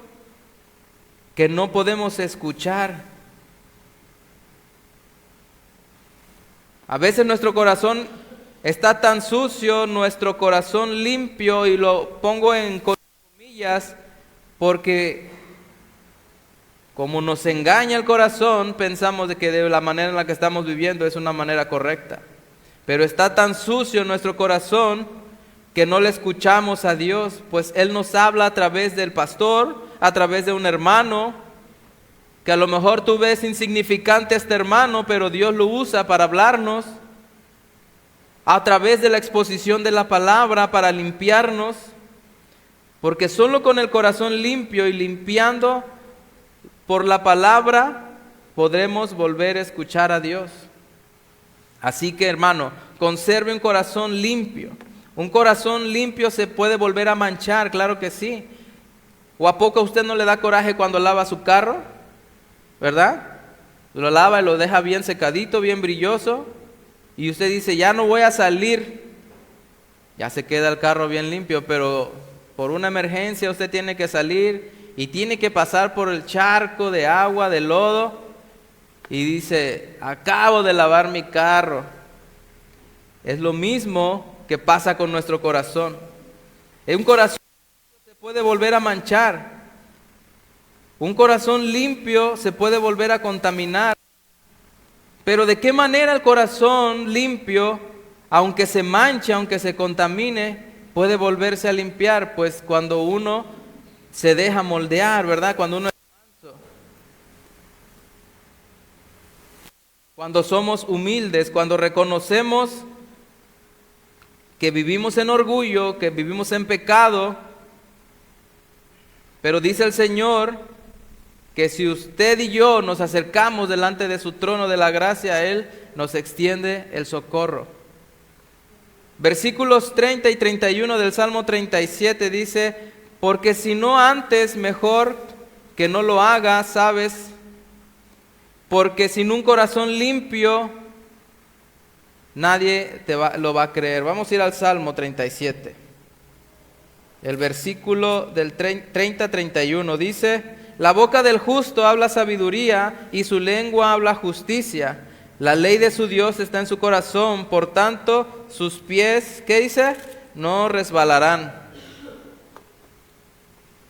que no podemos escuchar. A veces nuestro corazón está tan sucio, nuestro corazón limpio, y lo pongo en comillas, porque como nos engaña el corazón, pensamos de que de la manera en la que estamos viviendo es una manera correcta. Pero está tan sucio nuestro corazón que no le escuchamos a Dios, pues Él nos habla a través del pastor, a través de un hermano, que a lo mejor tú ves insignificante a este hermano, pero Dios lo usa para hablarnos, a través de la exposición de la palabra para limpiarnos, porque solo con el corazón limpio y limpiando por la palabra podremos volver a escuchar a Dios. Así que, hermano, conserve un corazón limpio. Un corazón limpio se puede volver a manchar, claro que sí. ¿O a poco a usted no le da coraje cuando lava su carro? ¿Verdad? Lo lava y lo deja bien secadito, bien brilloso. Y usted dice, ya no voy a salir. Ya se queda el carro bien limpio, pero por una emergencia usted tiene que salir y tiene que pasar por el charco de agua, de lodo. Y dice, acabo de lavar mi carro. Es lo mismo que pasa con nuestro corazón. Un corazón se puede volver a manchar. Un corazón limpio se puede volver a contaminar. Pero ¿de qué manera el corazón limpio, aunque se manche, aunque se contamine, puede volverse a limpiar? Pues cuando uno se deja moldear, ¿verdad? Cuando uno es manso. Cuando somos humildes, cuando reconocemos que vivimos en orgullo, que vivimos en pecado, pero dice el Señor que si usted y yo nos acercamos delante de su trono de la gracia, Él nos extiende el socorro. Versículos 30 y 31 del Salmo 37 dice, porque si no antes, mejor que no lo haga, ¿sabes? Porque sin un corazón limpio, nadie lo va a creer. Vamos a ir al Salmo 37. El versículo del 30-31 dice, la boca del justo habla sabiduría y su lengua habla justicia. La ley de su Dios está en su corazón, por tanto sus pies, ¿qué dice? No resbalarán.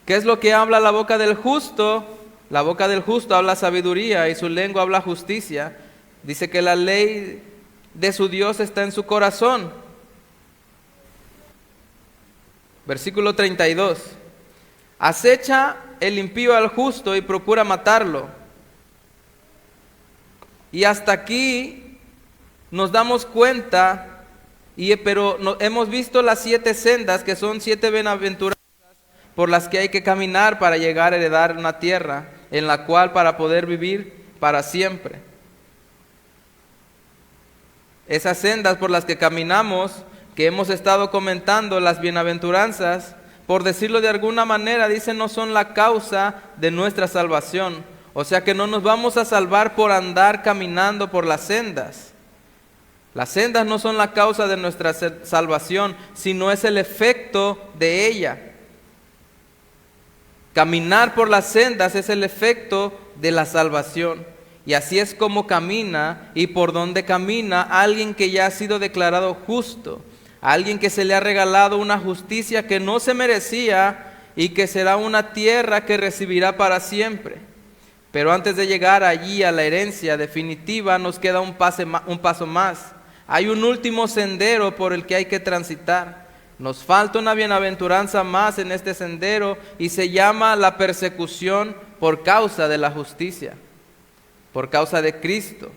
¿Qué es lo que habla la boca del justo? La boca del justo habla sabiduría y su lengua habla justicia. Dice que la ley de su Dios está en su corazón. Versículo 32. Acecha el impío al justo y procura matarlo. Y hasta aquí nos damos cuenta, pero hemos visto las 7 sendas, que son 7 bienaventuranzas por las que hay que caminar para llegar a heredar una tierra en la cual para poder vivir para siempre. Esas sendas por las que caminamos, que hemos estado comentando, las bienaventuranzas, por decirlo de alguna manera, dicen, no son la causa de nuestra salvación. O sea que no nos vamos a salvar por andar caminando por las sendas. Las sendas no son la causa de nuestra salvación, sino es el efecto de ella. Caminar por las sendas es el efecto de la salvación. Y así es como camina y por donde camina alguien que ya ha sido declarado justo. Alguien que se le ha regalado una justicia que no se merecía y que será una tierra que recibirá para siempre. Pero antes de llegar allí a la herencia definitiva nos queda un paso más. Hay un último sendero por el que hay que transitar. Nos falta una bienaventuranza más en este sendero y se llama la persecución por causa de la justicia, por causa de Cristo.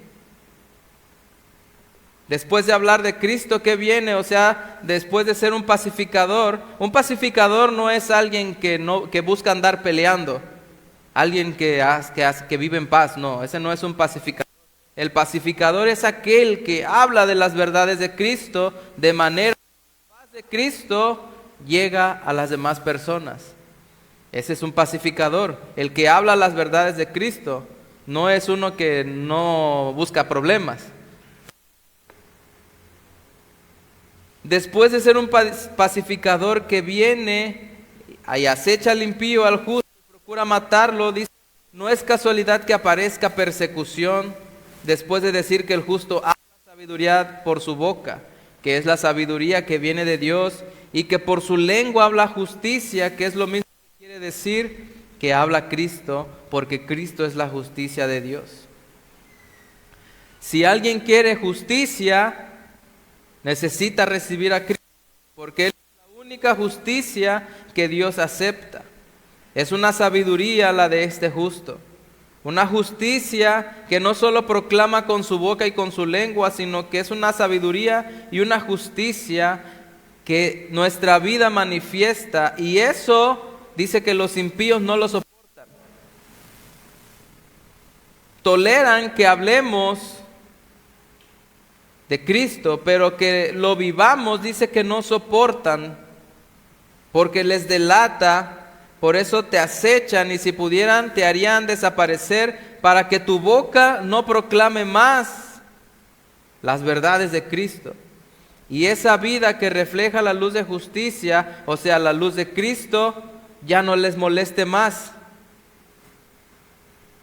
Después de hablar de Cristo, ¿qué viene? O sea, después de ser un pacificador no es alguien que busca andar peleando, alguien que vive en paz. No, ese no es un pacificador. El pacificador es aquel que habla de las verdades de Cristo, de manera que la paz de Cristo llega a las demás personas. Ese es un pacificador, el que habla las verdades de Cristo. No es uno que no busca problemas. Después de ser un pacificador que viene y acecha al impío, al justo, y procura matarlo, dice, no es casualidad que aparezca persecución después de decir que el justo habla sabiduría por su boca, que es la sabiduría que viene de Dios, y que por su lengua habla justicia, que es lo mismo que quiere decir que habla Cristo, porque Cristo es la justicia de Dios. Si alguien quiere justicia, necesita recibir a Cristo, porque Él es la única justicia que Dios acepta. Es una sabiduría la de este justo. Una justicia que no solo proclama con su boca y con su lengua, sino que es una sabiduría y una justicia que nuestra vida manifiesta. Y eso dice que los impíos no lo soportan. Toleran que hablemos de Cristo, pero que lo vivamos, dice que no soportan, porque les delata. Por eso te acechan, y si pudieran te harían desaparecer, para que tu boca no proclame más las verdades de Cristo. Y esa vida que refleja la luz de justicia, o sea, la luz de Cristo, ya no les moleste más,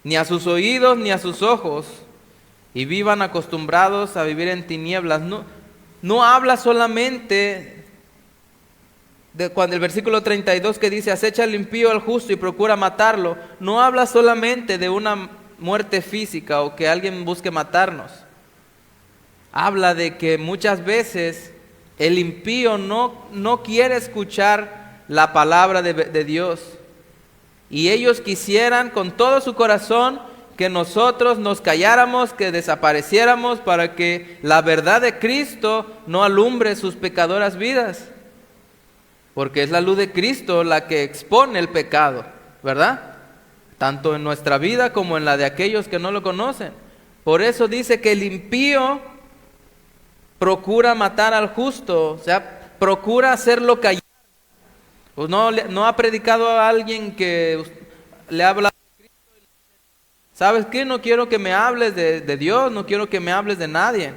ni a sus oídos ni a sus ojos, y vivan acostumbrados a vivir en tinieblas. No habla solamente cuando el versículo 32 que dice, acecha al impío al justo y procura matarlo, no habla solamente de una muerte física o que alguien busque matarnos. Habla de que muchas veces el impío no quiere escuchar la palabra de Dios. Y ellos quisieran con todo su corazón que nosotros nos calláramos, que desapareciéramos, para que la verdad de Cristo no alumbre sus pecadoras vidas. Porque es la luz de Cristo la que expone el pecado, ¿verdad? Tanto en nuestra vida como en la de aquellos que no lo conocen. Por eso dice que el impío procura matar al justo, o sea, procura hacerlo callar. Pues no ha predicado a alguien que le habla de Cristo. ¿Sabes qué? No quiero que me hables de Dios, no quiero que me hables de nadie.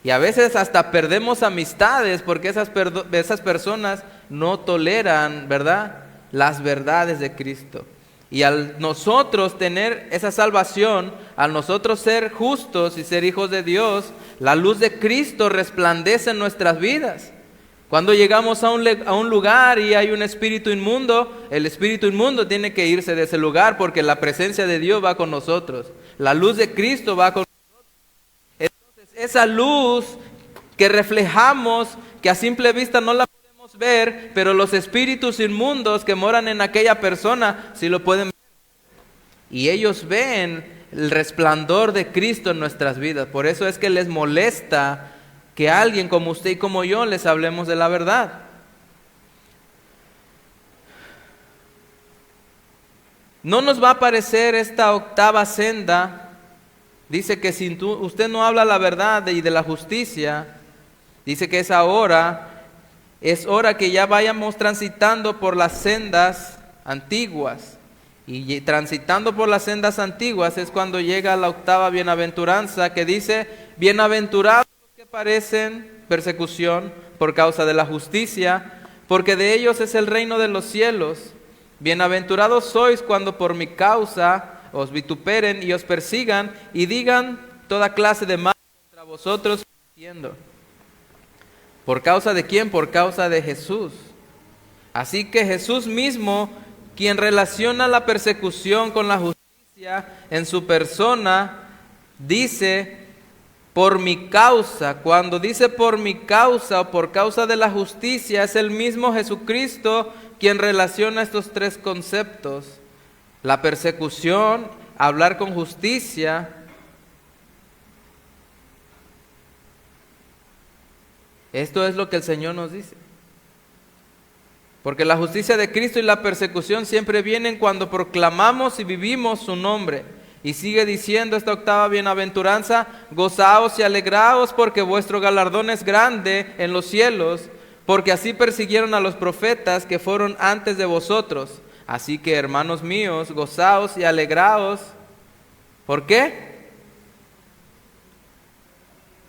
Y a veces hasta perdemos amistades porque esas personas no toleran, ¿verdad?, las verdades de Cristo. Y al nosotros tener esa salvación, al nosotros ser justos y ser hijos de Dios, la luz de Cristo resplandece en nuestras vidas. Cuando llegamos a un lugar y hay un espíritu inmundo, el espíritu inmundo tiene que irse de ese lugar porque la presencia de Dios va con nosotros. La luz de Cristo va con nosotros. Esa luz que reflejamos, que a simple vista no la podemos ver, pero los espíritus inmundos que moran en aquella persona sí lo pueden ver. Y ellos ven el resplandor de Cristo en nuestras vidas. Por eso es que les molesta que alguien como usted y como yo les hablemos de la verdad. No nos va a aparecer esta octava senda. Dice que si usted no habla la verdad y de la justicia, dice que es hora que ya vayamos transitando por las sendas antiguas. Y transitando por las sendas antiguas es cuando llega la octava bienaventuranza, que dice, bienaventurados los que padecen persecución por causa de la justicia, porque de ellos es el reino de los cielos. Bienaventurados sois cuando por mi causa os vituperen y os persigan y digan toda clase de mal contra vosotros, mintiendo. ¿Por causa de quién? Por causa de Jesús. Así que Jesús mismo, quien relaciona la persecución con la justicia en su persona, dice, por mi causa. Cuando dice por mi causa o por causa de la justicia, es el mismo Jesucristo quien relaciona estos tres conceptos. La persecución, hablar con justicia. Esto es lo que el Señor nos dice. Porque la justicia de Cristo y la persecución siempre vienen cuando proclamamos y vivimos su nombre. Y sigue diciendo esta octava bienaventuranza, gozaos y alegraos porque vuestro galardón es grande en los cielos, porque así persiguieron a los profetas que fueron antes de vosotros. Así que, hermanos míos, gozaos y alegraos. ¿Por qué?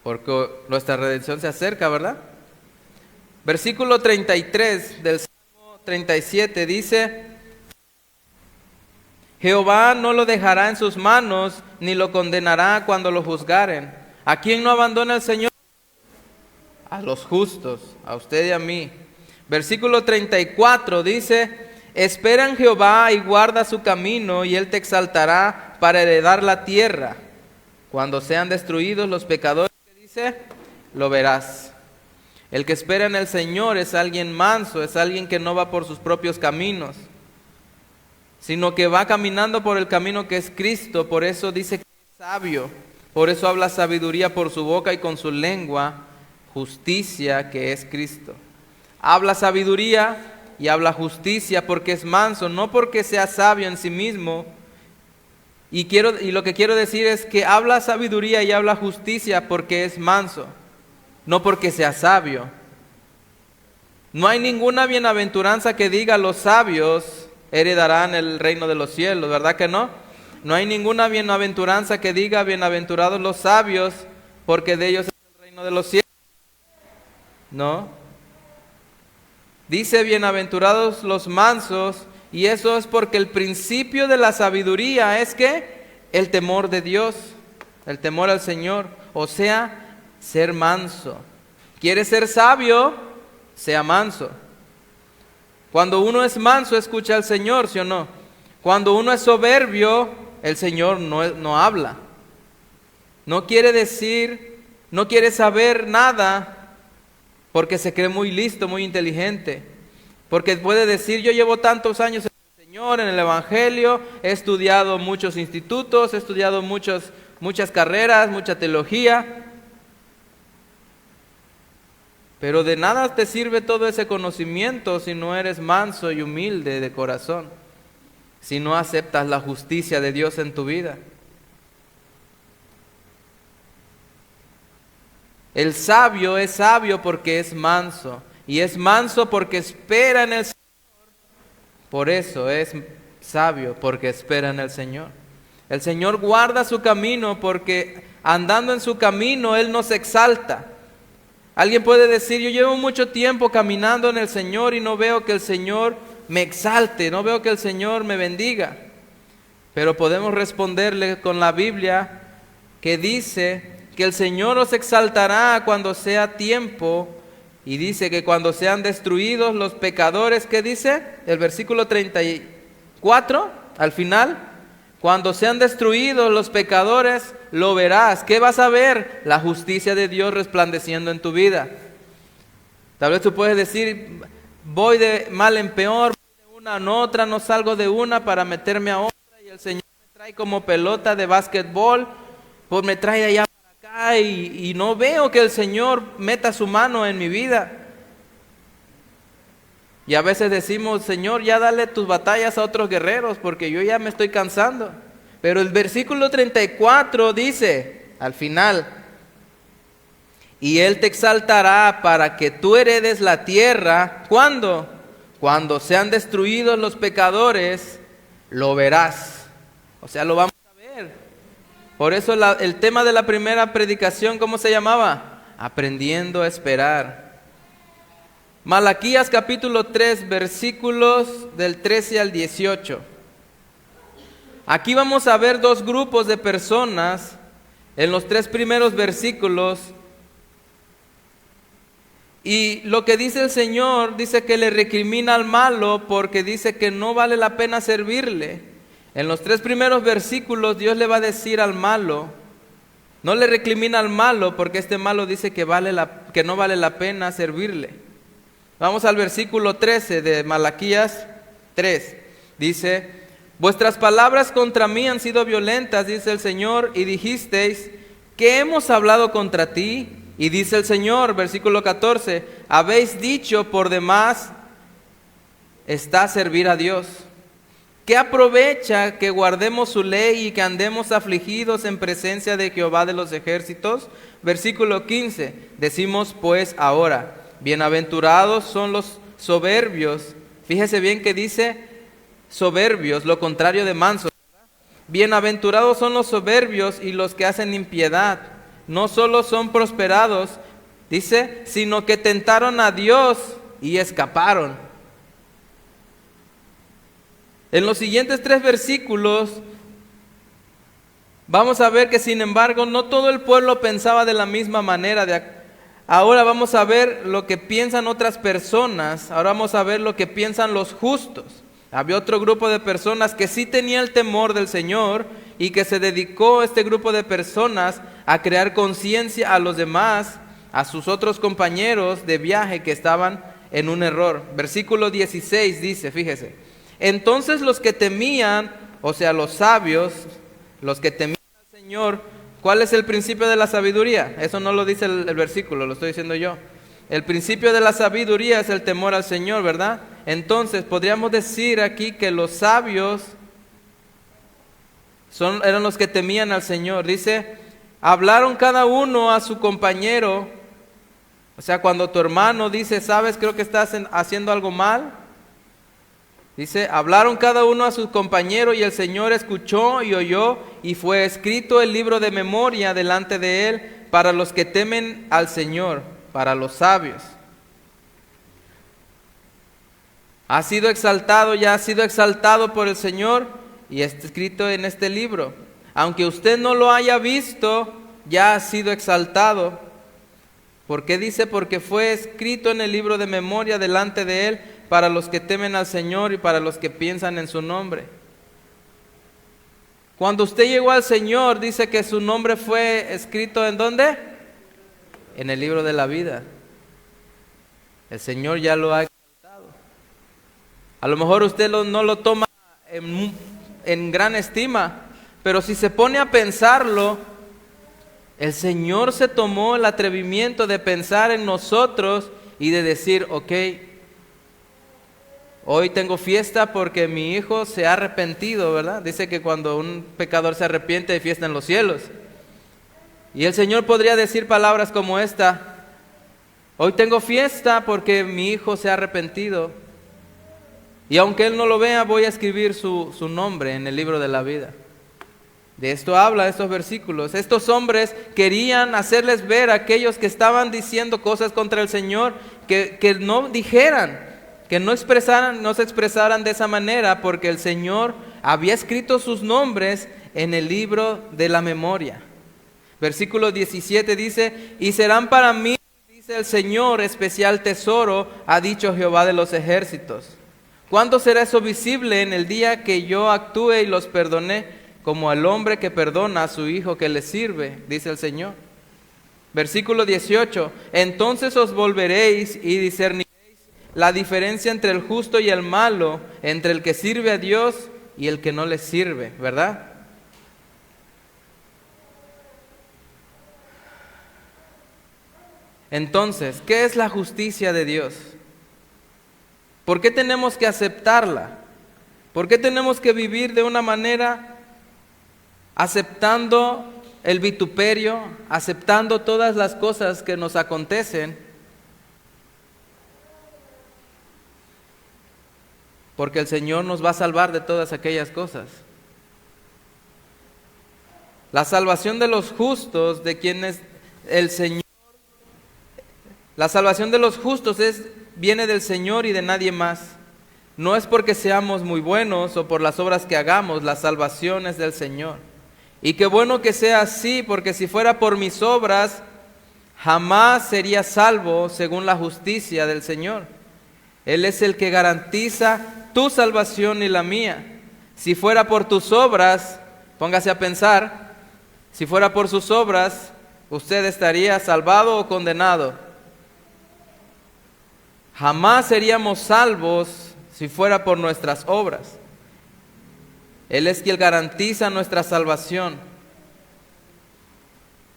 Porque nuestra redención se acerca, ¿verdad? Versículo 33 del Salmo 37 dice, Jehová no lo dejará en sus manos, ni lo condenará cuando lo juzgaren. ¿A quién no abandona el Señor? A los justos, a usted y a mí. Versículo 34 dice, espera en Jehová y guarda su camino, y Él te exaltará para heredar la tierra. Cuando sean destruidos los pecadores, ¿qué dice? Lo verás. El que espera en el Señor es alguien manso, es alguien que no va por sus propios caminos, sino que va caminando por el camino que es Cristo. Por eso dice que es sabio, por eso habla sabiduría por su boca y con su lengua justicia, que es Cristo. Habla sabiduría y habla justicia porque es manso, no porque sea sabio en sí mismo. Y lo que quiero decir es que habla sabiduría y habla justicia porque es manso, no porque sea sabio. No hay ninguna bienaventuranza que diga los sabios heredarán el reino de los cielos, ¿verdad que no? No hay ninguna bienaventuranza que diga bienaventurados los sabios porque de ellos es el reino de los cielos. No. Dice bienaventurados los mansos, y eso es porque el principio de la sabiduría es que el temor de Dios, el temor al Señor, o sea, ser manso. ¿Quieres ser sabio? Sea manso. Cuando uno es manso, escucha al Señor, ¿sí o no? Cuando uno es soberbio, el Señor no habla. No quiere decir, no quiere saber nada porque se cree muy listo, muy inteligente. Porque puede decir, yo llevo tantos años en el Señor, en el Evangelio, he estudiado muchos institutos, he estudiado muchas carreras, mucha teología. Pero de nada te sirve todo ese conocimiento si no eres manso y humilde de corazón, si no aceptas la justicia de Dios en tu vida. El sabio es sabio porque es manso, y es manso porque espera en el Señor. Por eso es sabio, porque espera en el Señor. El Señor guarda su camino porque andando en su camino Él nos exalta. Alguien puede decir, yo llevo mucho tiempo caminando en el Señor y no veo que el Señor me exalte, no veo que el Señor me bendiga. Pero podemos responderle con la Biblia que dice que el Señor os exaltará cuando sea tiempo, y dice que cuando sean destruidos los pecadores, ¿qué dice? El versículo 34, al final, cuando sean destruidos los pecadores, lo verás. ¿Qué vas a ver? La justicia de Dios resplandeciendo en tu vida. Tal vez tú puedes decir, voy de mal en peor, voy de una en otra, no salgo de una para meterme a otra, y el Señor me trae como pelota de básquetbol, pues me trae allá para acá, y no veo que el Señor meta su mano en mi vida. Y a veces decimos, Señor, ya dale tus batallas a otros guerreros, porque yo ya me estoy cansando. Pero el versículo 34 dice, al final, y Él te exaltará para que tú heredes la tierra. ¿Cuándo? Cuando sean destruidos los pecadores, lo verás. O sea, lo vamos a ver. Por eso el tema de la primera predicación, ¿cómo se llamaba? Aprendiendo a esperar. Malaquías capítulo 3, versículos del 13 al 18. Aquí vamos a ver dos grupos de personas en los 3 primeros versículos. Y lo que dice el Señor, dice que le recrimina al malo porque dice que no vale la pena servirle. En los 3 primeros versículos Dios le va a decir al malo, no le recrimina al malo porque este malo dice que no vale la pena servirle. Vamos al versículo 13 de Malaquías 3. Dice, vuestras palabras contra mí han sido violentas, dice el Señor, y dijisteis, ¿qué hemos hablado contra ti? Y dice el Señor, versículo 14, habéis dicho por demás está servir a Dios. ¿Qué aprovecha que guardemos su ley y que andemos afligidos en presencia de Jehová de los ejércitos? Versículo 15, decimos pues ahora, bienaventurados son los soberbios. Fíjese bien que dice soberbios, lo contrario de mansos, ¿verdad? Bienaventurados son los soberbios y los que hacen impiedad. No solo son prosperados, dice, sino que tentaron a Dios y escaparon. En los siguientes 3 versículos vamos a ver que sin embargo no todo el pueblo pensaba de la misma manera. Ahora vamos a ver lo que piensan otras personas, ahora vamos a ver lo que piensan los justos. Había otro grupo de personas que sí tenía el temor del Señor y que se dedicó este grupo de personas a crear conciencia a los demás a sus otros compañeros de viaje que estaban en un error. Versículo 16 dice, fíjese, entonces los que temían, o sea, los sabios, los que temían al Señor, ¿cuál es el principio de la sabiduría? Eso no lo dice el versículo, lo estoy diciendo yo. El principio de la sabiduría es el temor al Señor, ¿verdad? Entonces, podríamos decir aquí que los sabios eran los que temían al Señor. Dice, hablaron cada uno a su compañero. O sea, cuando tu hermano dice, ¿sabes? Creo que estás haciendo algo mal. Dice, hablaron cada uno a su compañero y el Señor escuchó y oyó y fue escrito el libro de memoria delante de él para los que temen al Señor, para los sabios. Ha sido exaltado, ya ha sido exaltado por el Señor y está escrito en este libro. Aunque usted no lo haya visto, ya ha sido exaltado. ¿Por qué dice? Porque fue escrito en el libro de memoria delante de él para los que temen al Señor y para los que piensan en su nombre. Cuando usted llegó al Señor, dice que su nombre fue escrito ¿en dónde? En el libro de la vida. El Señor ya lo ha exaltado. A lo mejor usted no lo toma en gran estima, pero si se pone a pensarlo, el Señor se tomó el atrevimiento de pensar en nosotros y de decir, ok, hoy tengo fiesta porque mi hijo se ha arrepentido, ¿verdad? Dice que cuando un pecador se arrepiente hay fiesta en los cielos. Y el Señor podría decir palabras como esta, hoy tengo fiesta porque mi hijo se ha arrepentido. Y aunque él no lo vea, voy a escribir su nombre en el libro de la vida. De esto habla estos versículos. Estos hombres querían hacerles ver a aquellos que estaban diciendo cosas contra el Señor, que no dijeran, que no se expresaran de esa manera, porque el Señor había escrito sus nombres en el libro de la memoria. Versículo 17 dice, y serán para mí, dice el Señor, especial tesoro, ha dicho Jehová de los ejércitos. ¿Cuándo será eso visible? En el día que yo actúe y los perdoné, como al hombre que perdona a su hijo que le sirve, dice el Señor. Versículo 18, entonces os volveréis y discerniréis la diferencia entre el justo y el malo, entre el que sirve a Dios y el que no le sirve, ¿verdad? Entonces, ¿qué es la justicia de Dios? ¿Por qué tenemos que aceptarla? ¿Por qué tenemos que vivir de una manera aceptando el vituperio, aceptando todas las cosas que nos acontecen? Porque el Señor nos va a salvar de todas aquellas cosas. La salvación de los justos, de quienes el Señor, la salvación de los justos viene del Señor y de nadie más. No es porque seamos muy buenos o por las obras que hagamos, la salvación es del Señor. Y qué bueno que sea así, porque si fuera por mis obras, jamás sería salvo según la justicia del Señor. Él es el que garantiza tu salvación y la mía. Si fuera por tus obras, póngase a pensar, si fuera por sus obras, ¿usted estaría salvado o condenado? Jamás seríamos salvos si fuera por nuestras obras. Él es quien garantiza nuestra salvación.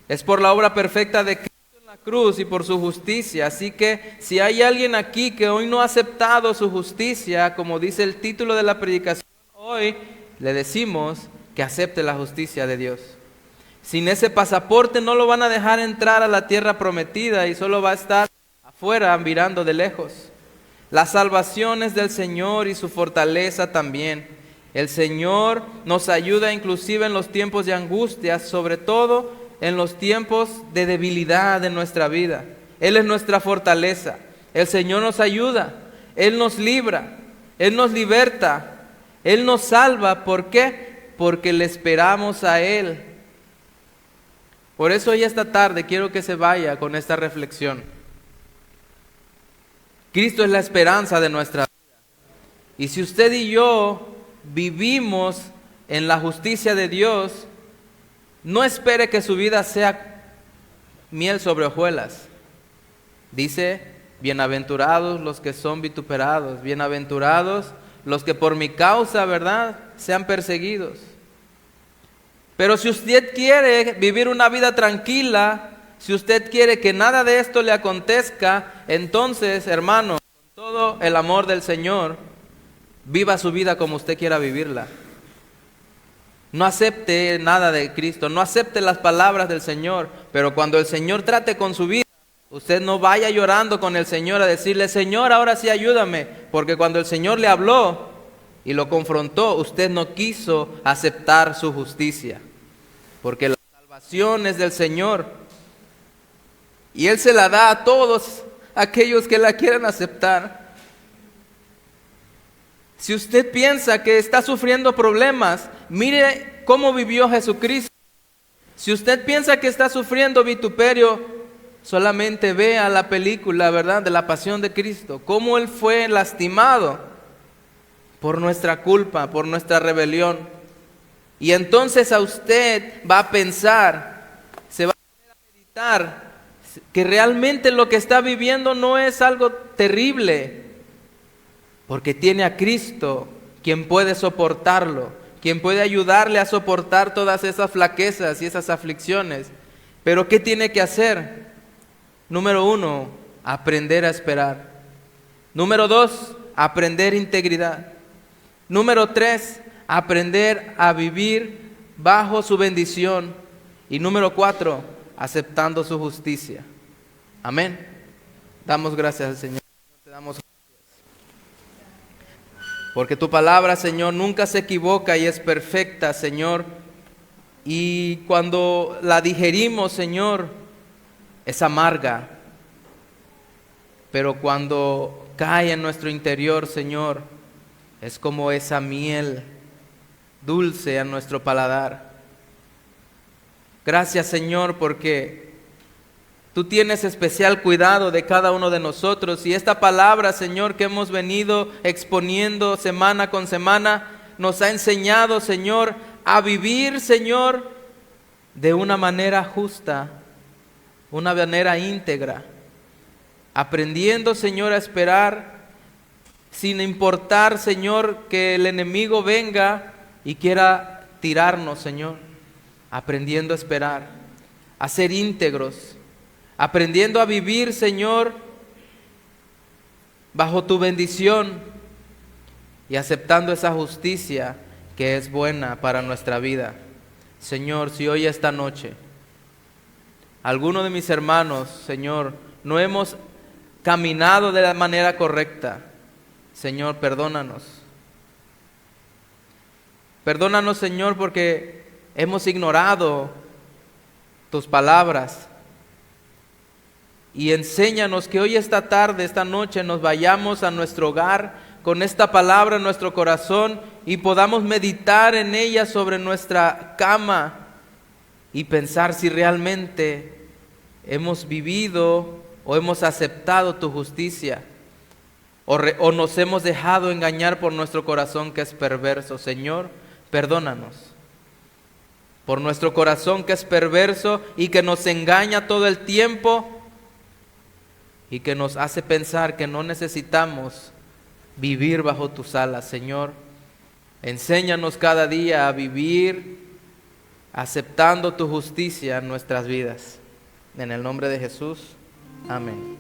Es por la obra perfecta de Cristo en la cruz y por su justicia. Así que si hay alguien aquí que hoy no ha aceptado su justicia, como dice el título de la predicación, hoy le decimos que acepte la justicia de Dios. Sin ese pasaporte no lo van a dejar entrar a la tierra prometida y solo va a estar afuera mirando de lejos. La salvación es del Señor y su fortaleza también. El Señor nos ayuda inclusive en los tiempos de angustia, sobre todo en los tiempos de debilidad de nuestra vida. Él es nuestra fortaleza. El Señor nos ayuda, Él nos libra, Él nos liberta, Él nos salva. ¿Por qué? Porque le esperamos a Él. Por eso hoy esta tarde quiero que se vaya con esta reflexión. Cristo es la esperanza de nuestra vida. Y si usted y yo vivimos en la justicia de Dios, no espere que su vida sea miel sobre hojuelas. Dice, bienaventurados los que son vituperados, bienaventurados los que por mi causa, ¿verdad?, sean perseguidos. Pero si usted quiere vivir una vida tranquila, si usted quiere que nada de esto le acontezca, entonces, hermano, con todo el amor del Señor, viva su vida como usted quiera vivirla. No acepte nada de Cristo, no acepte las palabras del Señor, pero cuando el Señor trate con su vida, usted no vaya llorando con el Señor a decirle, Señor, ahora sí ayúdame, porque cuando el Señor le habló y lo confrontó, usted no quiso aceptar su justicia, porque la salvación es del Señor y Él se la da a todos aquellos que la quieran aceptar. Si usted piensa que está sufriendo problemas, mire cómo vivió Jesucristo. Si usted piensa que está sufriendo vituperio, solamente vea la película, ¿verdad?, de la pasión de Cristo, cómo Él fue lastimado por nuestra culpa, por nuestra rebelión. Y entonces a usted va a pensar, se va a poner a meditar, que realmente lo que está viviendo no es algo terrible, porque tiene a Cristo, quien puede soportarlo, quien puede ayudarle a soportar todas esas flaquezas y esas aflicciones. Pero ¿qué tiene que hacer? Número 1, aprender a esperar. Número 2, aprender integridad. Número 3, aprender a vivir bajo su bendición. Y número 4, aceptando su justicia. Amén. Damos gracias al Señor. Te damos gracias. Porque tu palabra, Señor, nunca se equivoca y es perfecta, Señor. Y cuando la digerimos, Señor, es amarga. Pero cuando cae en nuestro interior, Señor, es como esa miel dulce a nuestro paladar. Gracias, Señor, porque tú tienes especial cuidado de cada uno de nosotros. Y esta palabra, Señor, que hemos venido exponiendo semana con semana, nos ha enseñado, Señor, a vivir, Señor, de una manera justa, una manera íntegra, aprendiendo, Señor, a esperar, sin importar, Señor, que el enemigo venga y quiera tirarnos, Señor, aprendiendo a esperar, a ser íntegros, aprendiendo a vivir, Señor, bajo tu bendición y aceptando esa justicia que es buena para nuestra vida. Señor, si hoy esta noche alguno de mis hermanos, Señor, no hemos caminado de la manera correcta, Señor, perdónanos. Perdónanos, Señor, porque hemos ignorado tus palabras. Y enséñanos que hoy, esta tarde, esta noche, nos vayamos a nuestro hogar con esta palabra en nuestro corazón y podamos meditar en ella sobre nuestra cama y pensar si realmente hemos vivido o hemos aceptado tu justicia o nos hemos dejado engañar por nuestro corazón que es perverso. Señor, perdónanos por nuestro corazón que es perverso y que nos engaña todo el tiempo y que nos hace pensar que no necesitamos vivir bajo tus alas. Señor, enséñanos cada día a vivir aceptando tu justicia en nuestras vidas. En el nombre de Jesús, amén.